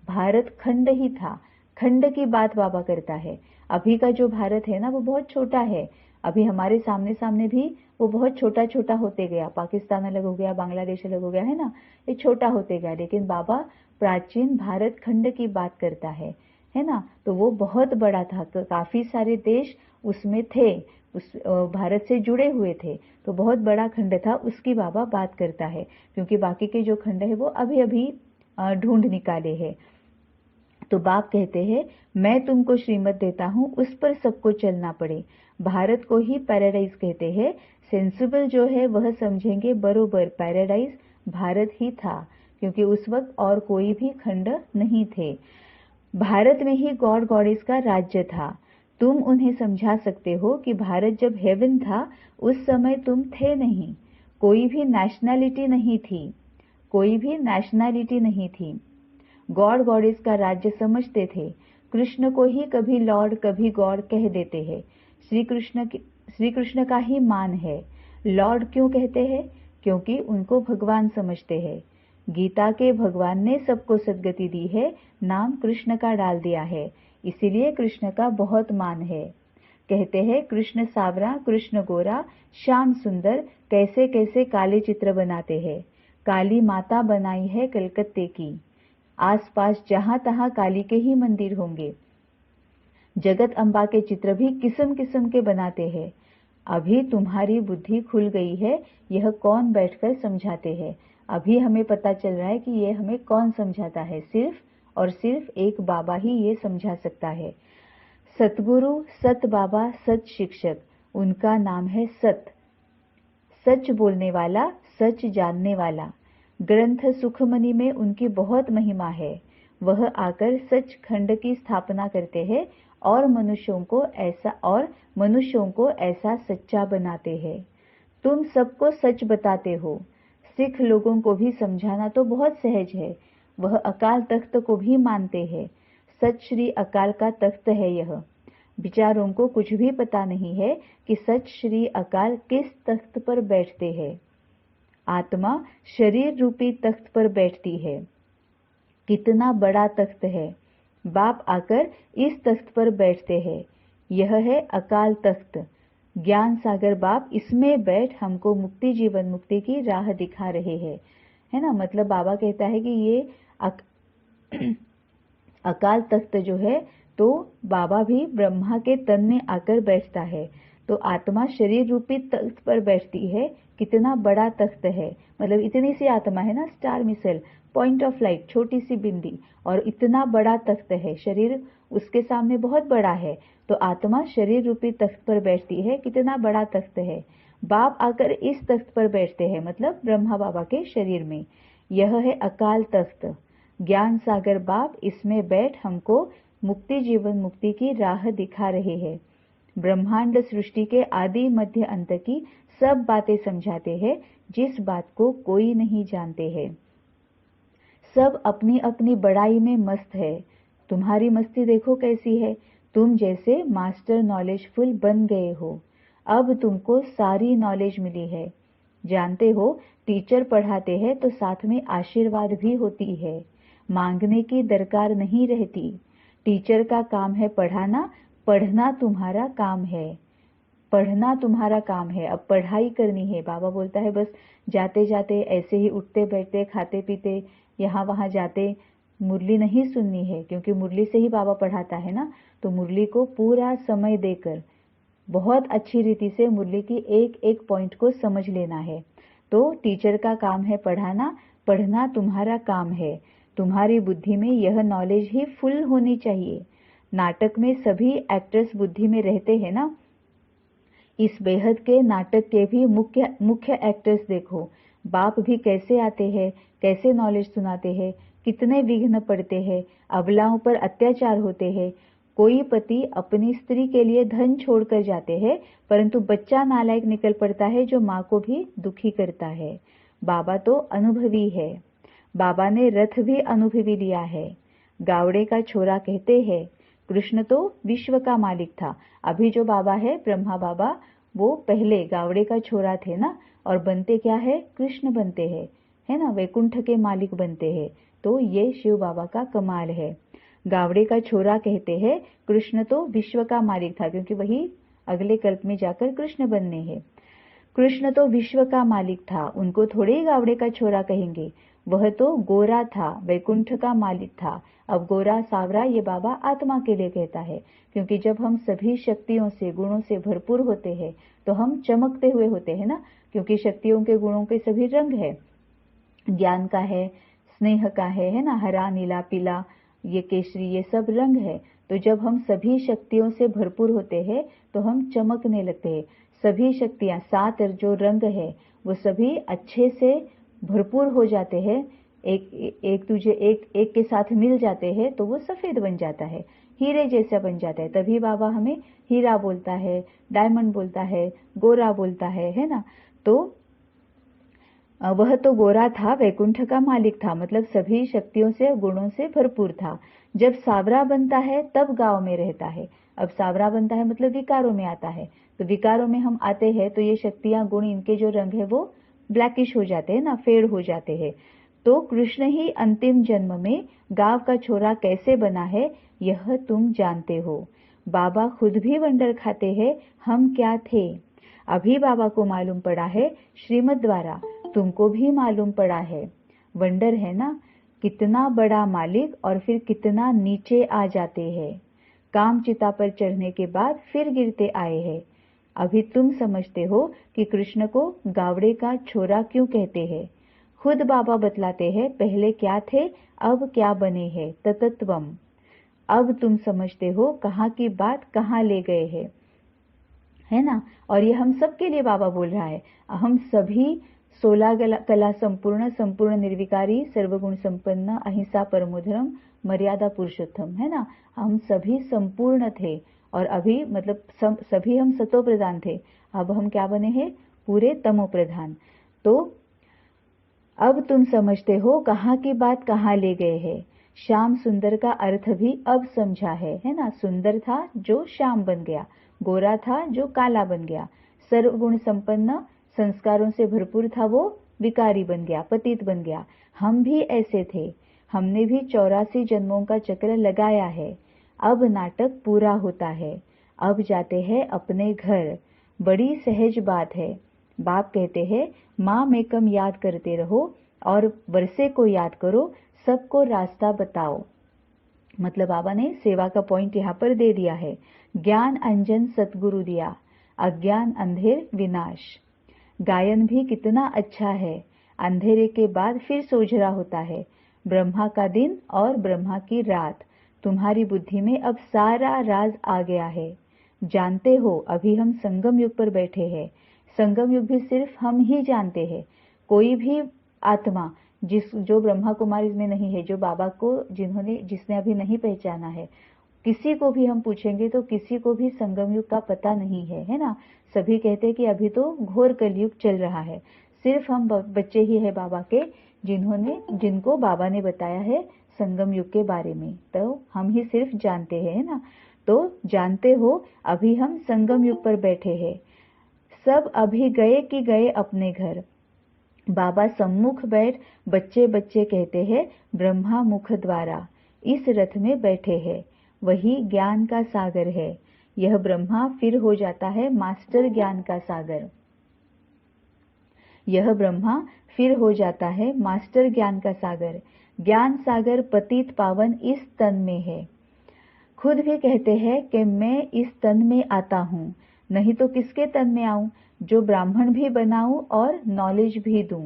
भारत खंड ही था। खंड की बात बाबा करता है। अभी का जो भारत है ना वो बहुत छोटा है, अभी हमारे सामने भी वो बहुत छोटा छोटा होते गया, पाकिस्तान अलग हो गया, बांग्लादेश अलग हो गया, है ना, ये छोटा होते गया। लेकिन बाबा प्राचीन भारत खंड की बात करता है ना। तो वो बहुत बड़ा था, तो काफी सारे देश उसमें थे, उस भारत से जुड़े हुए थे, तो बहुत बड़ा खंड था, उसकी बाबा बात करता है। क्योंकि बाकी के जो खंड है वो अभी ढूंढ निकाले हैं। तो बाप कहते हैं मैं तुमको श्रीमत देता हूं, उस पर सबको चलना पड़े। भारत को ही पैराडाइज कहते हैं। सेंसिबल जो है वह समझेंगे बरोबर पैराडाइज भारत ही था, क्योंकि उस वक्त और कोई भी खंड नहीं थे। भारत में ही गॉड गॉडेस का राज्य था। तुम उन्हें समझा सकते हो कि भारत जब हेवन था उस समय तुम थे नहीं, कोई भी नेशनैलिटी नहीं थी। गॉड गॉडेस का राज्य समझते थे। कृष्ण को ही कभी लॉर्ड कभी गॉड कह देते हैं। श्री कृष्ण का ही मान है। लॉर्ड क्यों कहते हैं? क्योंकि उनको भगवान समझते हैं। गीता के भगवान ने सबको सद्गति दी है, नाम कृष्ण का डाल दिया है, इसीलिए कृष्ण का बहुत मान है। कहते हैं कृष्ण सावरा कृष्ण गोरा, श्याम सुंदर, कैसे कैसे काले चित्र बनाते हैं। काली माता बनाई है कलकत्ते की, आसपास जहां तहां काली के ही मंदिर होंगे। जगत अम्बा के चित्र भी किस्म किस्म के बनाते हैं। अभी तुम्हारी बुद्धि खुल गई है, यह कौन बैठकर समझाते हैं। अभी हमें पता चल रहा है कि ये हमें कौन समझाता है। सिर्फ और सिर्फ एक बाबा ही ये समझा सकता है। सतगुरु, सत बाबा, सत शिक्षक, उनका नाम है सत। सच बोलने वाला, सच जानने वाला। ग्रंथ सुखमणि में उनकी बहुत महिमा है। वह आकर सच खंड की स्थापना करते हैं और मनुष्यों को ऐसा सच्चा बनाते हैं। तुम सबको सच बताते हो। सिख लोगों को भी समझाना तो बहुत सहज है। वह अकाल तख्त को भी मानते हैं। सच श्री अकाल का तख्त है यह। बिचारों को कुछ भी पता नहीं है कि सच श्री अकाल किस तख्त पर बैठते हैं। आत्मा शरीर रूपी तख्त पर बैठती है। कितना बड़ा तख्त है। बाप आकर इस तख्त पर बैठते हैं। यह है अकाल तख्त। ज्ञान सागर बाप इसमें बैठ हमको मुक्ति जीवन मुक्ति की राह दिखा रहे हैं, है ना। मतलब बाबा कहता है कि ये अकाल तख्त जो है, तो बाबा भी ब्रह्मा के तन में आकर बैठता है। तो आत्मा शरीर रूपी तख्त पर बैठती है। कितना बड़ा तख्त है, मतलब इतनी सी आत्मा है ना, स्टार मिसल, पॉइंट ऑफ लाइट, छोटी सी बिंदी, और इतना बड़ा तख्त है। शरीर उसके सामने बहुत बड़ा है, तो आत्मा शरीर रूपी तख्त पर बैठती है। कितना बड़ा तख्त है। बाप आकर इस तख्त पर बैठते हैं, मतलब ब्रह्मा बाबा के शरीर में। यह है अकाल तख्त। ज्ञान सागर बाप इसमें बैठ हमको मुक्ति जीवन मुक्ति की राह दिखा रहे हैं। ब्रह्मांड सृष्टि के आदि मध्य अंत की सब बातें समझाते हैं, जिस बात को कोई नहीं जानते हैं। सब अपनी अपनी बड़ाई में मस्त है। तुम्हारी मस्ती देखो कैसी है। तुम जैसे मास्टर नॉलेजफुल बन गए हो। अब तुमको सारी नॉलेज मिली है। जानते हो, टीचर पढ़ाते हैं तो साथ में आशीर्वाद भी होती है। मांगने की दरकार नहीं रहती। टीचर का काम है पढ़ाना, पढ़ना तुम्हारा काम है। पढ़ना तुम्हारा काम है। अब पढ़ाई करनी है। बाबा बोलता है बस जाते जाते ऐसे ही उठते बैठते खाते पीते यहाँ वहां जाते मुरली नहीं सुननी है, क्योंकि मुरली से ही बाबा पढ़ाता है ना। तो मुरली को पूरा समय देकर बहुत अच्छी रीति से मुरली की एक एक पॉइंट को समझ लेना है। तो टीचर का काम है पढ़ाना, पढ़ना तुम्हारा काम है। तुम्हारी बुद्धि में यह नॉलेज ही फुल होनी चाहिए। नाटक में सभी एक्टर्स बुद्धि में रहते हैं ना। इस बेहद के नाटक के भी मुख्य एक्टर्स देखो। बाप भी कैसे आते हैं, कैसे नॉलेज सुनाते हैं, कितने विघ्न पड़ते हैं, अबलाओं पर अत्याचार होते हैं। कोई पति अपनी स्त्री के लिए धन छोड़कर जाते हैं, परंतु बच्चा नालायक निकल पड़ता है जो माँ को भी दुखी करता है। बाबा तो अनुभवी है। बाबा ने रथ भी अनुभवी लिया है। गावड़े का छोरा कहते हैं, कृष्ण तो विश्व का मालिक था। अभी जो बाबा है ब्रह्मा बाबा, वो पहले गावड़े का छोरा थे ना, और बनते क्या है, कृष्ण बनते हैं, है ना, वैकुंठ के मालिक बनते हैं। तो ये शिव बाबा का कमाल है। गावड़े का छोरा कहते हैं, कृष्ण तो विश्व का मालिक था, क्योंकि वही अगले कल्प में जाकर कृष्ण बनने हैं। कृष्ण तो विश्व का मालिक था, उनको थोड़े ही गावड़े का छोरा कहेंगे। वह तो गोरा था, वैकुंठ का मालिक था। अब गोरा सावरा ये बाबा आत्मा के लिए कहता है, क्योंकि जब हम सभी शक्तियों से गुणों से भरपूर होते हैं तो हम चमकते हुए होते हैं ना, क्योंकि शक्तियों के गुणों के सभी रंग है। ज्ञान का है, स्नेह का है ना, हरा नीला पीला ये केसरी, ये सब रंग है। तो जब हम सभी शक्तियों से भरपूर होते हैं तो हम चमकने लगते हैं। सभी शक्तियां, 7 जो रंग है वो सभी अच्छे से भरपूर हो जाते हैं, एक के साथ मिल जाते हैं तो वो सफेद बन जाता है, हीरे जैसा बन जाता है। तभी बाबा हमें हीरा बोलता है, डायमंड बोलता है, गोरा बोलता है ना। तो वह तो गोरा था, वैकुंठ का मालिक था, मतलब सभी शक्तियों से गुणों से भरपूर था। जब सावरा बनता है तब गांव में रहता है। अब सावरा बनता है मतलब विकारों में आता है, तो विकारों में हम आते हैं तो ये शक्तियां गुण इनके जो रंग है वो ब्लैकिश हो जाते हैं ना, फेड हो जाते हैं। तो कृष्ण ही अंतिम जन्म में गांव का छोरा कैसे बना है यह तुम जानते हो। बाबा खुद भी वंडर खाते हैं, हम क्या थे। अभी बाबा को मालूम पड़ा है श्रीमद् द्वारा, तुमको भी मालूम पड़ा है। वंडर है ना, कितना बड़ा मालिक और फिर कितना नीचे आ जाते हैं। काम चिता पर चढ़ने के बाद फिर गिरते आए हैं। अभी तुम समझते हो कि कृष्ण को गावड़े का छोरा क्यों कहते हैं। खुद बाबा बतलाते हैं पहले क्या थे अब क्या बने हैं, ततत्वम। अब तुम समझते हो कहाँ की बात कहाँ ले गए हैं, है ना। और ये हम सब के लिए बाबा बोल रहा है। हम सभी 16 कला संपूर्ण, संपूर्ण निर्विकारी, सर्वगुण संपन्न, अहिंसा परमो धर्म, मर्यादा पुरुषोत्तम, है ना। हम सभी संपूर्ण थे और अभी मतलब सभी हम सतो प्रधान थे। अब हम क्या बने हैं, पूरे तमो प्रधान। तो अब तुम समझते हो कहाँ की बात कहाँ ले गए हैं। श्याम सुंदर का अर्थ भी अब समझा है ना। सुंदर था जो श्याम बन गया, गोरा था जो काला बन गया, सर्वगुण संपन्न संस्कारों से भरपूर था वो विकारी बन गया, पतित बन गया। हम भी ऐसे थे, हमने भी 84 जन्मों का चक्र लगाया है। अब नाटक पूरा होता है, अब जाते हैं अपने घर। बड़ी सहज बात है। बाप कहते हैं माँ मेकम याद करते रहो और वर्षे को याद करो, सबको रास्ता बताओ। मतलब बाबा ने सेवा का पॉइंट यहाँ पर दे दिया है। ज्ञान अंजन सतगुरु दिया, अज्ञान अंधेर विनाश। गायन भी कितना अच्छा है। अंधेरे के बाद फिर सोझरा होता है। ब्रह्मा का दिन और ब्रह्मा की रात। तुम्हारी बुद्धि में अब सारा राज आ गया है। जानते हो अभी हम संगम युग पर बैठे हैं। संगम युग भी सिर्फ हम ही जानते हैं। कोई भी आत्मा जो ब्रह्मा कुमारी में नहीं है, जो बाबा को जिसने अभी नहीं पहचाना है, किसी को भी हम पूछेंगे तो किसी को भी संगम युग का पता नहीं है ना। सभी कहते हैं कि अभी तो घोर कलयुग चल रहा है। सिर्फ हम बच्चे ही है बाबा के जिनको बाबा ने बताया है संगम युग के बारे में, तो हम ही सिर्फ जानते हैं ना। तो जानते हो अभी हम संगम युग पर बैठे हैं। सब अभी गए कि गए अपने घर। बाबा सम्मुख बैठ बच्चे बच्चे कहते हैं ब्रह्मा मुख द्वारा। इस रथ में बैठे हैं, वही ज्ञान का सागर है। यह ब्रह्मा फिर हो जाता है मास्टर ज्ञान का सागर। यह ब्रह्मा फिर हो जाता है मास्टर ज्ञान का सागर। ज्ञान सागर पतित पावन इस तन में है। खुद भी कहते हैं कि मैं इस तन में आता हूँ, नहीं तो किसके तन में आऊं, जो ब्राह्मण भी बनाऊं और नॉलेज भी दूं।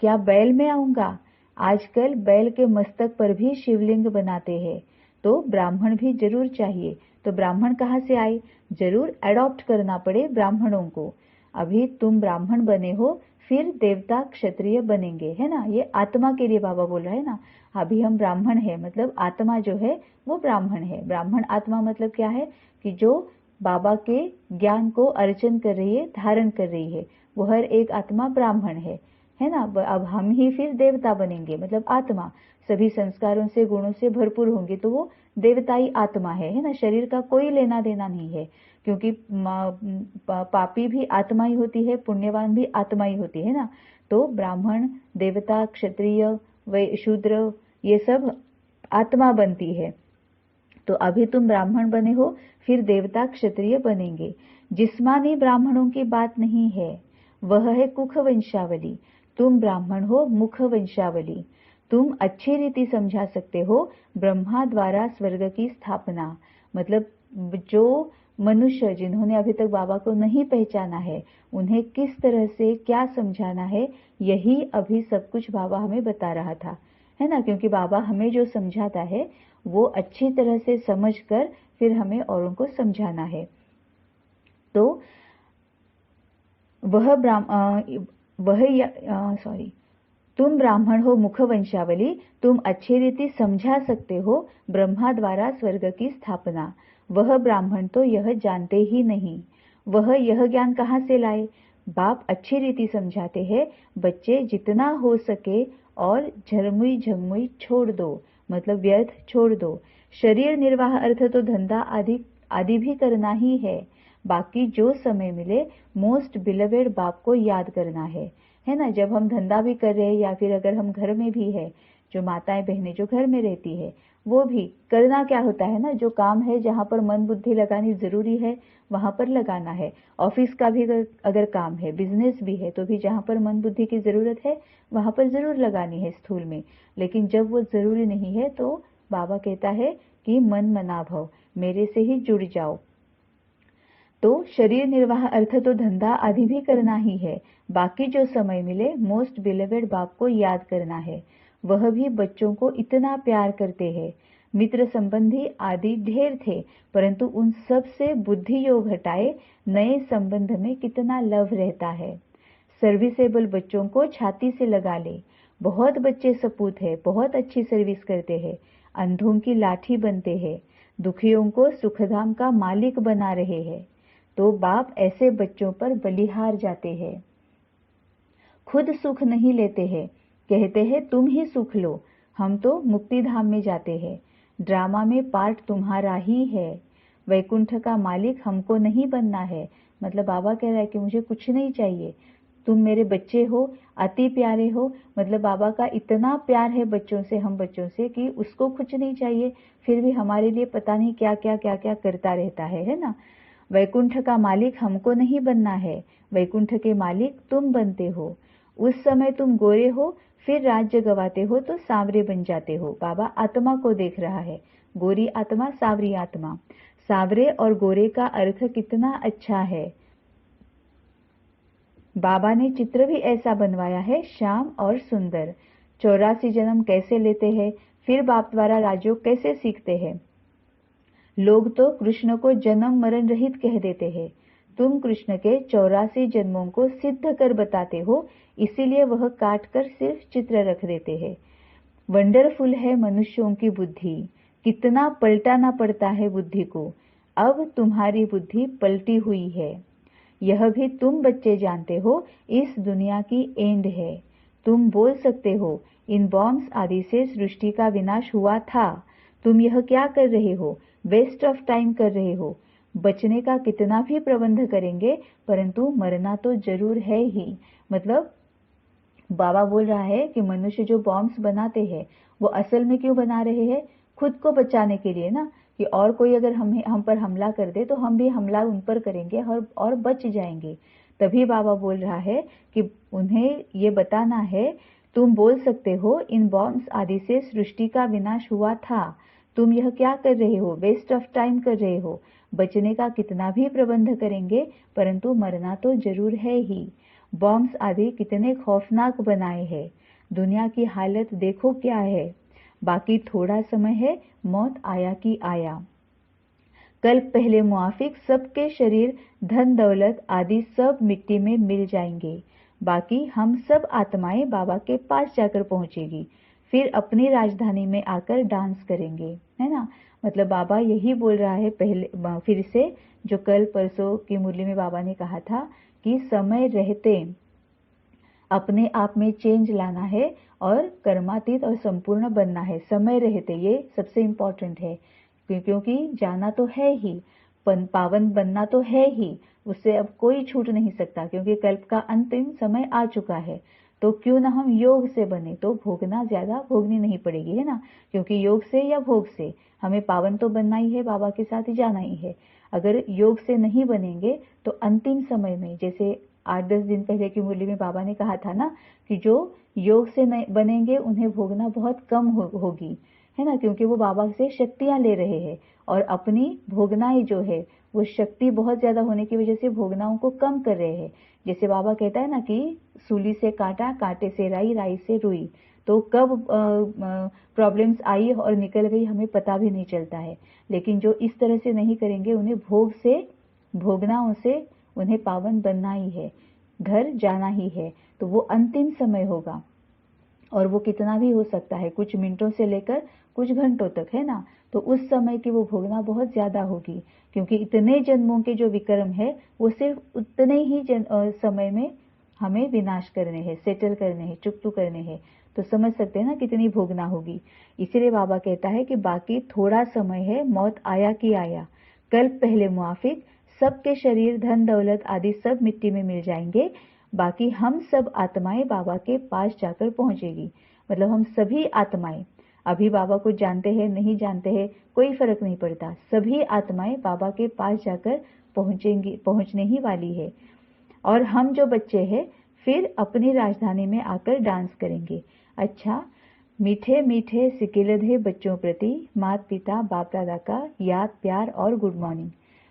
क्या बैल में आऊंगा? आजकल बैल के मस्तक पर भी शिवलिंग बनाते हैं, तो ब्राह्मण भी जरूर चाहिए। तो ब्राह्मण कहाँ से आए? जरूर एडॉप्ट करना पड़े ब्राह्मणों को। अभी तुम ब्राह्मण बने हो, फिर देवता क्षत्रिय बनेंगे, है ना। ये आत्मा के लिए बाबा बोल रहा है ना। अभी हम ब्राह्मण है, मतलब आत्मा जो है वो ब्राह्मण है। ब्राह्मण आत्मा मतलब क्या है कि जो बाबा के ज्ञान को अर्चन कर रही है, धारण कर रही है, वो हर एक आत्मा ब्राह्मण है ना। अब हम ही फिर देवता बनेंगे, मतलब आत्मा सभी संस्कारों से गुणों से भरपूर होंगे, तो वो देवताई आत्मा है ना। शरीर का कोई लेना देना नहीं है, क्योंकि पापी भी आत्मा ही होती है, पुण्यवान भी आत्मा ही होती है ना। तो ब्राह्मण, देवता, क्षत्रिय, वैश्य, शूद्र, ये सब आत्मा बनती है। तो अभी तुम ब्राह्मण बने हो, फिर देवता क्षत्रिय बनेंगे। जिस्मानी ब्राह्मणों की बात नहीं है, वह है कुख वंशावली। तुम ब्राह्मण हो मुख वंशावली। तुम अच्छी रीति समझा सकते हो ब्रह्मा द्वारा स्वर्ग की स्थापना। मतलब जो मनुष्य जिन्होंने अभी तक बाबा को नहीं पहचाना है, उन्हें किस तरह से क्या समझाना है, यही अभी सब कुछ बाबा हमें बता रहा था, है ना। क्योंकि बाबा हमें जो समझाता है वो अच्छी तरह से समझकर फिर हमें औरों को समझाना है। तो तुम ब्राह्मण हो मुख वंशावली। तुम अच्छी रीति समझा सकते हो ब्रह्मा द्वारा स्वर्ग की स्थापना। वह ब्राह्मण तो यह जानते ही नहीं, वह यह ज्ञान कहाँ से लाए? बाप अच्छी रीति समझाते हैं, बच्चे जितना हो सके और झरमुई झगमुई छोड़ दो, मतलब व्यर्थ छोड़ दो। शरीर निर्वाह अर्थ तो धंधा आदि भी करना ही है, बाकी जो समय मिले मोस्ट बिलवेड बाप को याद करना है ना। जब हम धंधा भी कर रहे हैं या फिर अगर हम घर में भी है, जो माताएं बहनें जो घर में रहती है वो भी करना क्या होता है ना, जो काम है जहां पर मन बुद्धि लगानी जरूरी है वहां पर लगाना है। ऑफिस का भी अगर काम है, बिजनेस भी है, तो भी जहां पर मन बुद्धि की जरूरत है वहां पर जरूर लगानी है स्थूल में। लेकिन जब वो जरूरी नहीं है तो बाबा कहता है कि मन मना भव, मेरे से ही जुड़ जाओ। तो शरीर निर्वाह अर्थ तो धंधा आदि भी करना ही है, बाकी जो समय मिले मोस्ट बिलवेड बाप को याद करना है। वह भी बच्चों को इतना प्यार करते हैं। मित्र संबंधी आदि ढेर थे, परंतु उन सब से बुद्धि योग हटाए नए संबंध में कितना लव रहता है। सर्विसेबल बच्चों को छाती से लगा ले। बहुत बच्चे सपूत है, बहुत अच्छी सर्विस करते हैं, अंधों की लाठी बनते हैं, दुखियों को सुखधाम का मालिक बना रहे हैं। तो बाप ऐसे बच्चों पर बलिहार जाते हैं। खुद सुख नहीं लेते हैं, कहते हैं तुम ही सुख लो, हम तो मुक्ति धाम में जाते हैं। ड्रामा में पार्ट तुम्हारा ही है। वैकुंठ का मालिक हमको नहीं बनना है। मतलब बाबा कह रहा है कि मुझे कुछ नहीं चाहिए, तुम मेरे बच्चे हो, अति प्यारे हो। मतलब बाबा का इतना प्यार है बच्चों से, हम बच्चों से, कि उसको कुछ नहीं चाहिए, फिर भी हमारे लिए पता नहीं क्या क्या क्या क्या करता रहता है ना। वैकुंठ का मालिक हमको नहीं बनना है, वैकुंठ के मालिक तुम बनते हो। उस समय तुम गोरे हो, फिर राज्य गवाते हो तो सांवरे बन जाते हो। बाबा आत्मा को देख रहा है, गोरी आत्मा, सांवरी आत्मा। सांवरे और गोरे का अर्थ कितना अच्छा है। बाबा ने चित्र भी ऐसा बनवाया है, श्याम और सुंदर। 84 जन्म कैसे लेते हैं, फिर बाप द्वारा राजयोग कैसे सीखते हैं। लोग तो कृष्ण को जन्म मरण रहित कह देते हैं, तुम कृष्ण के 84 जन्मों को सिद्ध कर बताते हो, इसीलिए वह काट कर सिर्फ चित्र रख देते हैं। वंडरफुल है मनुष्यों की बुद्धि, कितना पलटाना पड़ता है बुद्धि को। अब तुम्हारी बुद्धि पलटी हुई है, यह भी तुम बच्चे जानते हो, इस दुनिया की एंड है। तुम बोल सकते हो इन बॉम्ब्स आदि से सृष्टि का विनाश हुआ था, तुम यह क्या कर रहे हो, वेस्ट ऑफ टाइम कर रहे हो। बचने का कितना भी प्रबंध करेंगे परंतु मरना तो जरूर है ही। मतलब बाबा बोल रहा है कि मनुष्य जो बॉम्ब्स बनाते हैं वो असल में क्यों बना रहे हैं, खुद को बचाने के लिए ना, कि और कोई अगर हम पर हमला कर दे तो हम भी हमला उन पर करेंगे और बच जाएंगे। तभी बाबा बोल रहा है कि उन्हें ये बताना है, तुम बोल सकते हो इन बॉम्ब्स आदि से सृष्टि का विनाश हुआ था, तुम यह क्या कर रहे हो, वेस्ट ऑफ टाइम कर रहे हो। बचने का कितना भी प्रबंध करेंगे परंतु मरना तो जरूर है ही। बॉम्ब्स आदि कितने खौफनाक बनाए हैं, दुनिया की हालत देखो क्या है। बाकी थोड़ा समय है, मौत आया कि आया। कल पहले मुआफिक सबके शरीर धन दौलत आदि सब मिट्टी में मिल जाएंगे, बाकी हम सब आत्माएं बाबा के पास जाकर पहुंचेगी, फिर अपनी राजधानी में आकर डांस करेंगे, है ना। मतलब बाबा यही बोल रहा है पहले फिर से, जो कल परसों की मुरली में बाबा ने कहा था कि समय रहते अपने आप में चेंज लाना है और कर्मातीत और संपूर्ण बनना है। समय रहते ये सबसे इम्पोर्टेंट है, क्योंकि जाना तो है ही, पावन बनना तो है ही, उससे अब कोई छूट नहीं सकता, क्योंकि कल्प का अंतिम समय आ चुका है। तो क्यों ना हम योग से बने, तो भोगना ज्यादा भोगनी नहीं पड़ेगी, है ना। क्योंकि योग से या भोग से हमें पावन तो बनना ही है, बाबा के साथ ही जाना ही है। अगर योग से नहीं बनेंगे तो अंतिम समय में, जैसे 8-10 दिन पहले की मुरली में बाबा ने कहा था ना, कि जो योग से बनेंगे उन्हें भोगना बहुत कम होगी, है ना, क्योंकि वो बाबा से शक्तियां ले रहे हैं और अपनी भोगनाएं जो है वो शक्ति बहुत ज्यादा होने की वजह से भोगनाओं को कम कर रहे हैं। जैसे बाबा कहता है ना कि सूली से काटा, कांटे से राई, राई से रुई, तो कब प्रॉब्लम्स आई और निकल गई हमें पता भी नहीं चलता है। लेकिन जो इस तरह से नहीं करेंगे, उन्हें भोग से, भोगनाओं से उन्हें पावन बनना ही है, घर जाना ही है, तो वो अंतिम समय होगा। और वो कितना भी हो सकता है, कुछ मिनटों से लेकर कुछ घंटों तक, है ना। तो उस समय की वो भोगना बहुत ज्यादा होगी, क्योंकि इतने जन्मों के जो विक्रम है वो सिर्फ उतने ही समय में हमें विनाश करने हैं, सेटल करने हैं, चुकतू करने हैं। तो समझ सकते हैं ना कितनी भोगना होगी। इसीलिए बाबा कहता है कि बाकी थोड़ा समय है, मौत आया कि आया, कल्प पहले मुआफिक, सबके शरीर धन दौलत आदि सब मिट्टी में मिल जाएंगे, बाकी हम सब आत्माएं बाबा के पास जाकर पहुंचेगी। मतलब हम सभी आत्माएं, अभी बाबा को जानते हैं नहीं जानते हैं कोई फर्क नहीं पड़ता, सभी आत्माएं बाबा के पास जाकर पहुंचेंगी, पहुंचने ही वाली है। और हम जो बच्चे हैं फिर अपनी राजधानी में आकर डांस करेंगे। अच्छा, मीठे मीठे सिकिलधे बच्चों प्रति माता पिता बाप दादा का याद प्यार और गुड मॉर्निंग।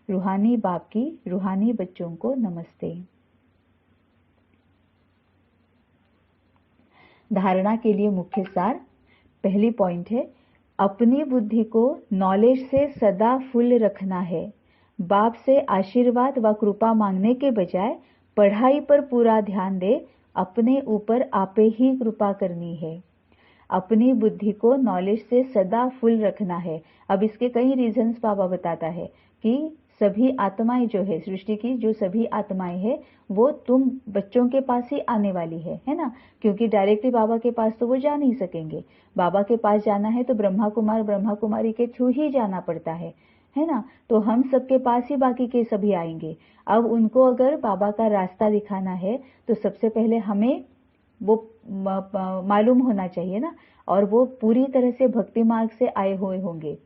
रूहानी बाप की रूहानी बच्चों को नमस्ते। धारणा के लिए मुख्य सार। पहली पॉइंट है, अपनी बुद्धि को नॉलेज से सदा फुल रखना है। बाप से आशीर्वाद व कृपा मांगने के बजाय पढ़ाई पर पूरा ध्यान दे, अपने ऊपर आपे ही कृपा करनी है। अपनी बुद्धि को नॉलेज से सदा फुल रखना है। अब इसके कई रीजंस बाबा बताता है कि सभी आत्माएं जो है, सृष्टि की जो सभी आत्माएं हैं वो तुम बच्चों के पास ही आने वाली है ना, क्योंकि डायरेक्टली बाबा के पास तो वो जा नहीं सकेंगे। बाबा के पास जाना है तो ब्रह्मा कुमार ब्रह्मा कुमारी के थ्रू ही जाना पड़ता है ना। तो हम सबके पास ही बाकी के सभी आएंगे। अब उनको अगर बाबा का रास्ता दिखाना है तो सबसे पहले हमें वो मालूम होना चाहिए ना, और वो पूरी तरह से भक्ति मार्ग से आए हुए होंगे।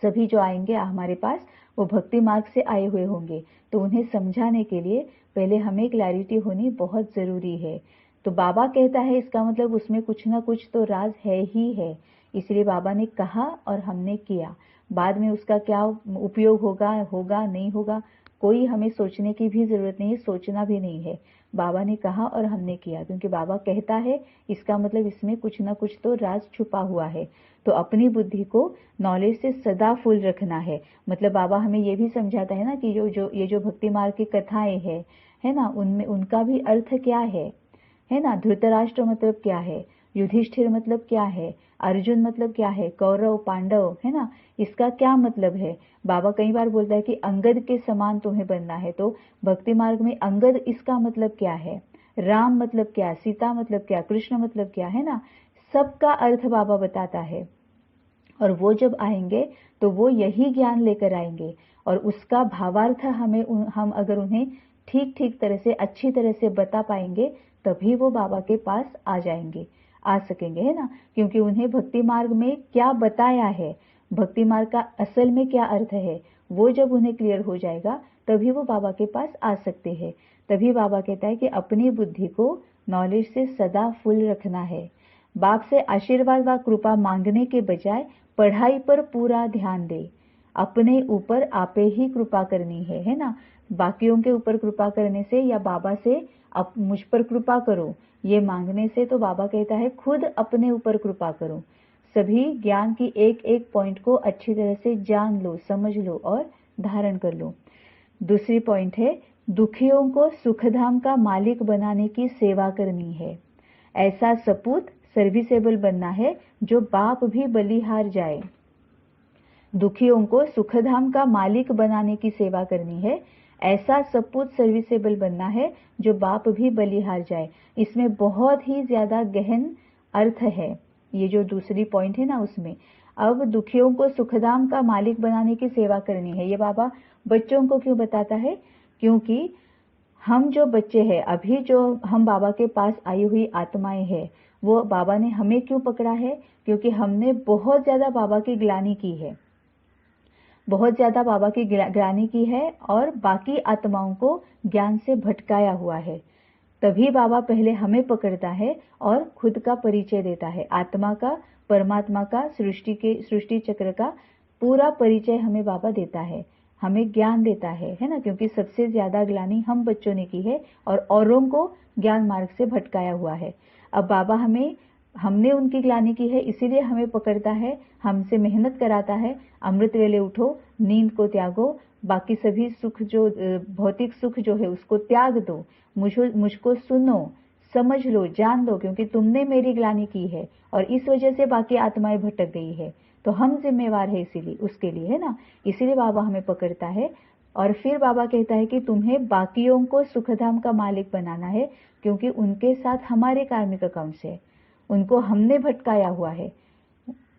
सभी जो आएंगे हमारे पास वो भक्ति मार्ग से आए हुए होंगे, तो उन्हें समझाने के लिए पहले हमें क्लैरिटी होनी बहुत जरूरी है। तो बाबा कहता है इसका मतलब उसमें कुछ ना कुछ तो राज है ही है, इसलिए बाबा ने कहा और हमने किया। बाद में उसका क्या उपयोग होगा नहीं होगा कोई हमें सोचने की भी जरूरत नहीं है, सोचना भी नहीं है। बाबा ने कहा और हमने किया, क्योंकि बाबा कहता है इसका मतलब इसमें कुछ ना कुछ तो राज छुपा हुआ है। तो अपनी बुद्धि को नॉलेज से सदा फुल रखना है। मतलब बाबा हमें ये भी समझाता है ना कि ये जो भक्ति मार्ग की कथाएं है ना, उनमें उनका भी अर्थ क्या है ना। धृतराष्ट्र मतलब क्या है, युधिष्ठिर मतलब क्या है, अर्जुन मतलब क्या है, कौरव पांडव, है ना, इसका क्या मतलब है। बाबा कई बार बोलता है कि अंगद के समान तुम्हें बनना है, तो भक्ति मार्ग में अंगद इसका मतलब क्या है, राम मतलब क्या, सीता मतलब क्या, कृष्ण मतलब क्या, है ना। सबका अर्थ बाबा बताता है। और वो जब आएंगे तो वो यही ज्ञान लेकर आएंगे, और उसका भावार्थ हम अगर उन्हें ठीक ठीक तरह से अच्छी तरह से बता पाएंगे तभी वो बाबा के पास आ सकेंगे, है ना। क्योंकि उन्हें भक्ति मार्ग में क्या बताया है, भक्ति मार्ग का असल में क्या अर्थ है, वो जब उन्हें क्लियर हो जाएगा तभी वो बाबा के पास आ सकते हैं। तभी बाबा कहता है कि अपनी बुद्धि को नॉलेज से सदा फुल रखना है। बाप से आशीर्वाद व कृपा मांगने के बजाय पढ़ाई पर पूरा ध्यान दे, अपने ऊपर आपे ही कृपा करनी है ना। बाकियों के ऊपर कृपा करने से या बाबा से अब मुझ पर कृपा करो ये मांगने से तो बाबा कहता है खुद अपने ऊपर कृपा करो। सभी ज्ञान की एक एक पॉइंट को अच्छी तरह से जान लो, समझ लो और धारण कर लो। दूसरी पॉइंट है, दुखियों को सुखधाम का मालिक बनाने की सेवा करनी है। ऐसा सपूत सर्विसेबल बनना है जो बाप भी बलिहार जाए। दुखियों को सुखधाम का मालिक बनाने की सेवा करनी है, ऐसा सपूत सर्विसेबल बनना है जो बाप भी बलिहार जाए। इसमें बहुत ही ज्यादा गहन अर्थ है, ये जो दूसरी पॉइंट है ना उसमें। अब दुखियों को सुखधाम का मालिक बनाने की सेवा करनी है, ये बाबा बच्चों को क्यों बताता है, क्योंकि हम जो बच्चे हैं, अभी जो हम बाबा के पास आई हुई आत्माएं हैं, वो बाबा ने हमें क्यों पकड़ा है, क्योंकि हमने बहुत ज्यादा बाबा की ग्लानि की है, बहुत ज्यादा बाबा की ग्लानि की है और बाकी आत्माओं को ज्ञान से भटकाया हुआ है। तभी बाबा पहले हमें पकड़ता है और खुद का परिचय देता है, आत्मा का, परमात्मा का, सृष्टि चक्र का पूरा परिचय हमें बाबा देता है, हमें ज्ञान देता है ना। क्योंकि सबसे ज्यादा ग्लानि हम बच्चों ने की है और औरों को ज्ञान मार्ग से भटकाया हुआ है। अब बाबा हमने उनकी ग्लानि की है इसीलिए हमें पकड़ता है, हमसे मेहनत कराता है, अमृत वेले उठो, नींद को त्यागो, बाकी सभी सुख जो भौतिक सुख जो है उसको त्याग दो, मुझको सुनो, समझ लो, जान लो, क्योंकि तुमने मेरी ग्लानि की है और इस वजह से बाकी आत्माएं भटक गई है, तो हम जिम्मेवार है इसीलिए उसके लिए, है ना। इसीलिए बाबा हमें पकड़ता है, और फिर बाबा कहता है कि तुम्हें बाकियों को सुखधाम का मालिक बनाना है, क्योंकि उनके साथ हमारे कार्मिक अकाउंट्स है, उनको हमने भटकाया हुआ है,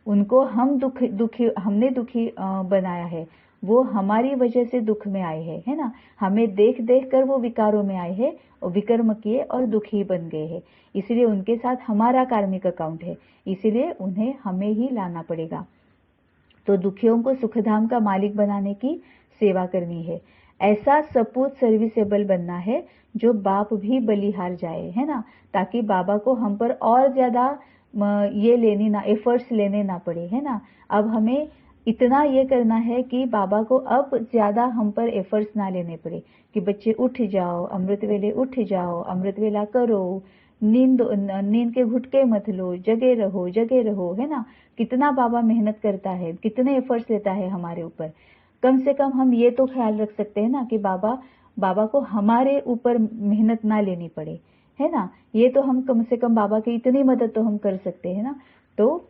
उनको हमने दुखी बनाया है, वो हमारी वजह से दुख में आए हैं, है ना। हमें देख देख कर वो विकारों में आए हैं और विकर्म किए और दुखी बन गए हैं, इसलिए उनके साथ हमारा कार्मिक अकाउंट है, इसलिए उन्हें हमें ही लाना पड़ेगा। तो दुखियों को सुखधाम का मालिक बनाने की सेवा करनी है। ऐसा सपूत सर्विसेबल बनना है जो बाप भी बलिहार जाए, है ना, ताकि बाबा को हम पर और ज्यादा एफर्ट्स लेने ना पड़े, है ना। अब हमें इतना ये करना है कि बाबा को अब ज्यादा हम पर एफर्ट्स ना लेने पड़े कि बच्चे उठ जाओ, अमृत वेले उठ जाओ, अमृत वेला करो, नींद के घुटके मत लो, जगे रहो, है ना। कितना बाबा मेहनत करता है, कितने एफर्ट्स लेता है हमारे ऊपर। कम से कम हम ये तो ख्याल रख सकते हैं ना कि बाबा को हमारे ऊपर मेहनत ना लेनी पड़े, है ना। ये तो हम कम से कम बाबा की इतनी मदद तो हम कर सकते हैं ना। तो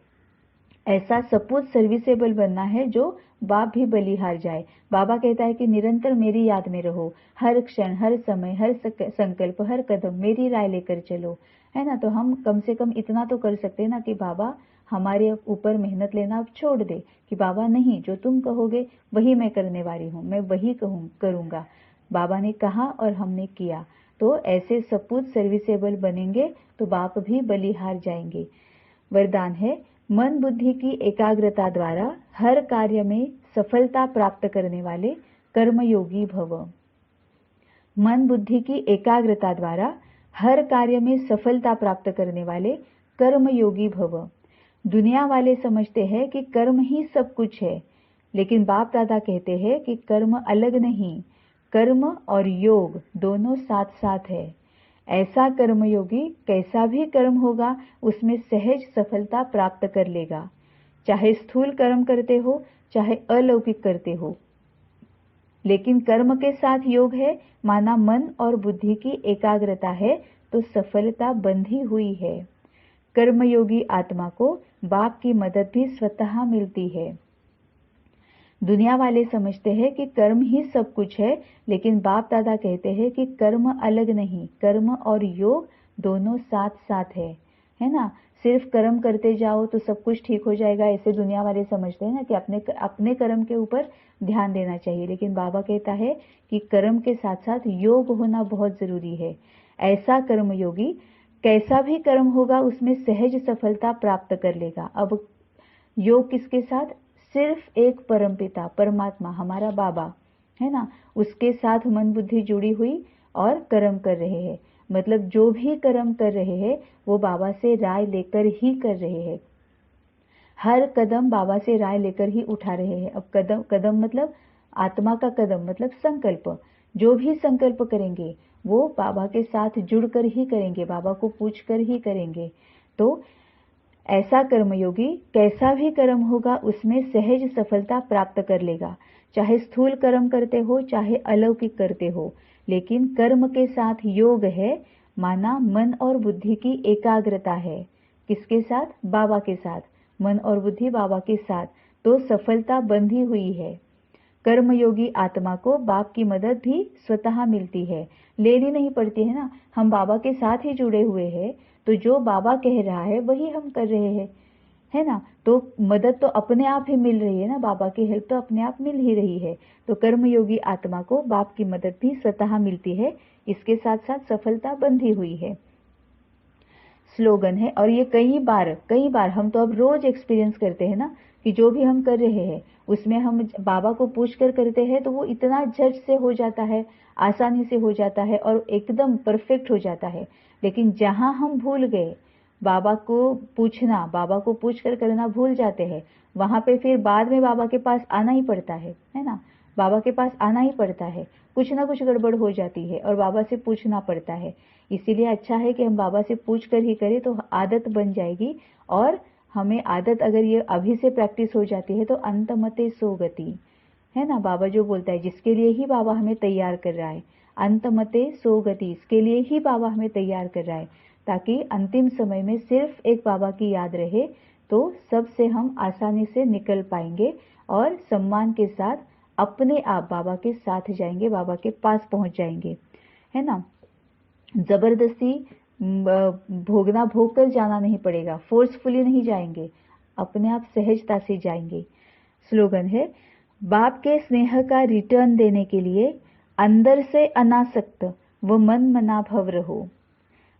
ऐसा सपूत सर्विसेबल बनना है जो बाप भी बलिहार जाए। बाबा कहता है कि निरंतर मेरी याद में रहो, हर क्षण, हर समय, हर संकल्प, हर कदम मेरी राय लेकर चलो, है ना। तो हम कम से कम इतना तो कर सकते हैं ना कि बाबा हमारे ऊपर मेहनत लेना अब छोड़ दे, कि बाबा नहीं, जो तुम कहोगे वही मैं करने वाली हूँ, मैं वही करूंगा। बाबा ने कहा और हमने किया, तो ऐसे सपूत सर्विसेबल बनेंगे तो बाप भी बलिहार जाएंगे। वरदान है, मन बुद्धि की एकाग्रता द्वारा हर कार्य में सफलता प्राप्त करने वाले कर्मयोगी भव। मन बुद्धि की एकाग्रता द्वारा हर कार्य में सफलता प्राप्त करने वाले कर्मयोगी भव। दुनिया वाले समझते हैं कि कर्म ही सब कुछ है, लेकिन बाप दादा कहते हैं कि कर्म अलग नहीं, कर्म और योग दोनों साथ साथ है। ऐसा कर्मयोगी कैसा भी कर्म होगा उसमें सहज सफलता प्राप्त कर लेगा, चाहे स्थूल कर्म करते हो चाहे अलौकिक करते हो। लेकिन कर्म के साथ योग है, माना मन और बुद्धि की एकाग्रता है, तो सफलता बंधी हुई है। कर्मयोगी आत्मा को बाप की मदद भी स्वतः मिलती है। दुनिया वाले समझते हैं कि कर्म ही सब कुछ है, लेकिन बाप दादा कहते हैं कि कर्म अलग नहीं, कर्म और योग दोनों साथ साथ है ना। सिर्फ कर्म करते जाओ तो सब कुछ ठीक हो जाएगा, ऐसे दुनिया वाले समझते हैं ना कि अपने कर्म के ऊपर ध्यान देना चाहिए। लेकिन बाबा कहता है कि कर्म के साथ साथ योग होना बहुत जरूरी है। ऐसा कर्मयोगी कैसा भी कर्म होगा उसमें सहज सफलता प्राप्त कर लेगा। अब योग किसके साथ? सिर्फ एक परमपिता परमात्मा हमारा बाबा, है ना, उसके साथ मन बुद्धि जुड़ी हुई और कर्म कर रहे हैं। मतलब जो भी कर्म कर रहे हैं वो बाबा से राय लेकर ही कर रहे हैं। हर कदम बाबा से राय लेकर ही उठा रहे हैं। अब कदम मतलब आत्मा का कदम, मतलब संकल्प। जो भी संकल्प करेंगे वो बाबा के साथ जुड़कर ही करेंगे, बाबा को पूछकर ही करेंगे। तो ऐसा कर्मयोगी कैसा भी कर्म होगा उसमें सहज सफलता प्राप्त कर लेगा, चाहे स्थूल कर्म करते हो चाहे अलौकिक करते हो। लेकिन कर्म के साथ योग है, माना मन और बुद्धि की एकाग्रता है। किसके साथ? बाबा के साथ। मन और बुद्धि बाबा के साथ, तो सफलता बंधी हुई है। कर्मयोगी आत्मा को बाप की मदद भी स्वतः मिलती है, लेनी नहीं पड़ती है ना। हम बाबा के साथ ही जुड़े हुए हैं, तो जो बाबा कह रहा है वही हम कर रहे हैं, है ना। तो मदद तो अपने आप ही मिल रही है ना, बाबा की हेल्प तो अपने आप मिल ही रही है। तो कर्मयोगी आत्मा को बाप की मदद भी स्वतः मिलती है, इसके साथ साथ सफलता बंधी हुई है। स्लोगन है, और ये कई बार हम तो अब रोज एक्सपीरियंस करते हैं ना कि जो भी हम कर रहे हैं उसमें हम बाबा को पूछ कर करते हैं तो वो इतना झट से हो जाता है, आसानी से हो जाता है और एकदम परफेक्ट हो जाता है। लेकिन जहां हम भूल गए बाबा को पूछना, बाबा को पूछ कर करना भूल जाते हैं, वहां पे फिर बाद में बाबा के पास आना ही पड़ता है ना। बाबा के पास आना ही पड़ता है, कुछ ना कुछ गड़बड़ हो जाती है और बाबा से पूछना पड़ता है। इसीलिए अच्छा है कि हम बाबा से पूछ कर ही करें, तो आदत बन जाएगी। और हमें आदत अगर ये अभी से प्रैक्टिस हो जाती है तो अंतमते सो गति, है ना। बाबा जो बोलता है, जिसके लिए ही बाबा हमें तैयार कर रहा है, अंतमते सो गति, इसके लिए ही बाबा हमें तैयार कर रहा है, ताकि अंतिम समय में सिर्फ एक बाबा की याद रहे, तो सबसे हम आसानी से निकल पाएंगे और सम्मान के साथ अपने आप बाबा के साथ जाएंगे, बाबा के पास पहुंच जाएंगे, है ना। जबरदस्ती भोगना भोग कर जाना नहीं पड़ेगा, फोर्सफुली नहीं जाएंगे, अपने आप सहजता से जाएंगे। स्लोगन है, बाप के स्नेह का रिटर्न देने के लिए अंदर से अनासक्त व मन मना भव रहो।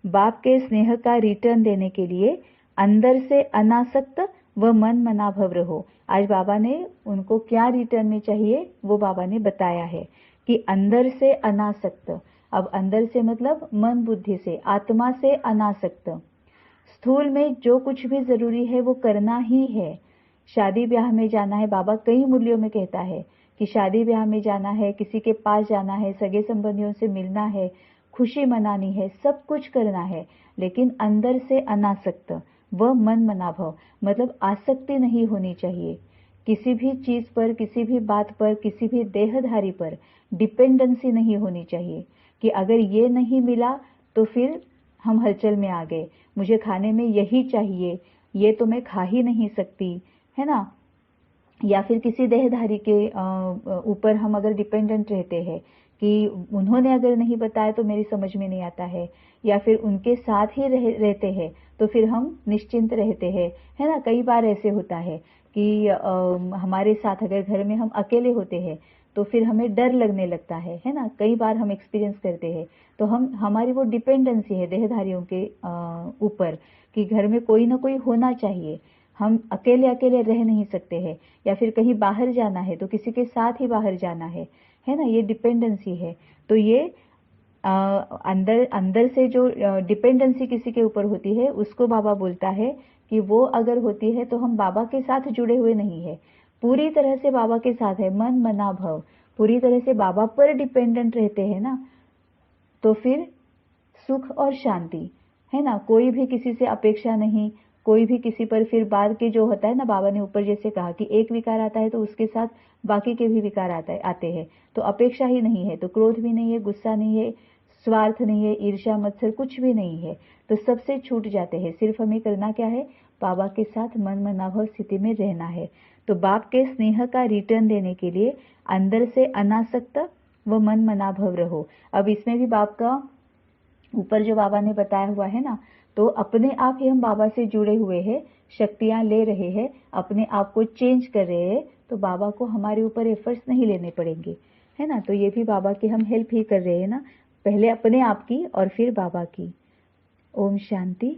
बाप के स्नेह का रिटर्न देने के लिए अंदर से अनासक्त व मन मना भव रहो। आज बाबा ने उनको क्या रिटर्न में चाहिए वो बाबा ने बताया है कि अंदर से अनासक्त। अब अंदर से मतलब मन बुद्धि से, आत्मा से अनासक्त। स्थूल में जो कुछ भी जरूरी है वो करना ही है। शादी ब्याह में जाना है, बाबा कई मूल्यों में कहता है कि शादी ब्याह में जाना है, किसी के पास जाना है, सगे संबंधियों से मिलना है, खुशी मनानी है, सब कुछ करना है, लेकिन अंदर से अनासक्त व मन मनाभव, मतलब आसक्ति नहीं होनी चाहिए किसी भी चीज पर, किसी भी बात पर, किसी भी देहधारी पर डिपेंडेंसी नहीं होनी चाहिए कि अगर ये नहीं मिला तो फिर हम हलचल में आ गए, मुझे खाने में यही चाहिए, ये तो मैं खा ही नहीं सकती, है ना। या फिर किसी देहधारी के ऊपर हम अगर डिपेंडेंट रहते हैं कि उन्होंने अगर नहीं बताया तो मेरी समझ में नहीं आता है, या फिर उनके साथ ही रहते हैं तो फिर हम निश्चिंत रहते हैं, है ना। कई बार ऐसे होता है कि हमारे साथ अगर घर में हम अकेले होते हैं तो फिर हमें डर लगने लगता है ना। कई बार हम एक्सपीरियंस करते हैं, तो हमारी वो डिपेंडेंसी है देहधारियों के ऊपर कि घर में कोई ना कोई होना चाहिए, हम अकेले अकेले रह नहीं सकते हैं, या फिर कहीं बाहर जाना है तो किसी के साथ ही बाहर जाना है ना। ये डिपेंडेंसी है। तो ये अंदर से जो डिपेंडेंसी किसी के ऊपर होती है उसको बाबा बोलता है कि वो अगर होती है तो हम बाबा के साथ जुड़े हुए नहीं है, पूरी तरह से बाबा के साथ है, मन मना भव, पूरी तरह से बाबा पर डिपेंडेंट रहते हैं ना, तो फिर सुख और शांति, है ना। कोई भी किसी से अपेक्षा नहीं, कोई भी किसी पर फिर बाद के जो होता है ना, बाबा ने ऊपर जैसे कहा कि एक विकार आता है तो उसके साथ बाकी के भी विकार आते हैं, तो अपेक्षा ही नहीं है, तो क्रोध भी नहीं है, गुस्सा नहीं है, स्वार्थ नहीं है, ईर्ष्या मत्सर कुछ भी नहीं है, तो सबसे छूट जाते हैं। सिर्फ हमें करना क्या है, बाबा के साथ मन मनाभव स्थिति में रहना है। तो बाप के स्नेह का रिटर्न देने के लिए अंदर से अनासक्त व मन मनाभव रहो। अब इसमें भी बाप का ऊपर जो बाबा ने बताया हुआ है ना, तो अपने आप ही हम बाबा से जुड़े हुए हैं, शक्तियां ले रहे हैं, अपने आप को चेंज कर रहे हैं, तो बाबा को हमारे ऊपर एफर्ट्स नहीं लेने पड़ेंगे, है ना। तो ये भी बाबा की हम हेल्प ही कर रहे हैं ना, पहले अपने आप की और फिर बाबा की। ओम शांति।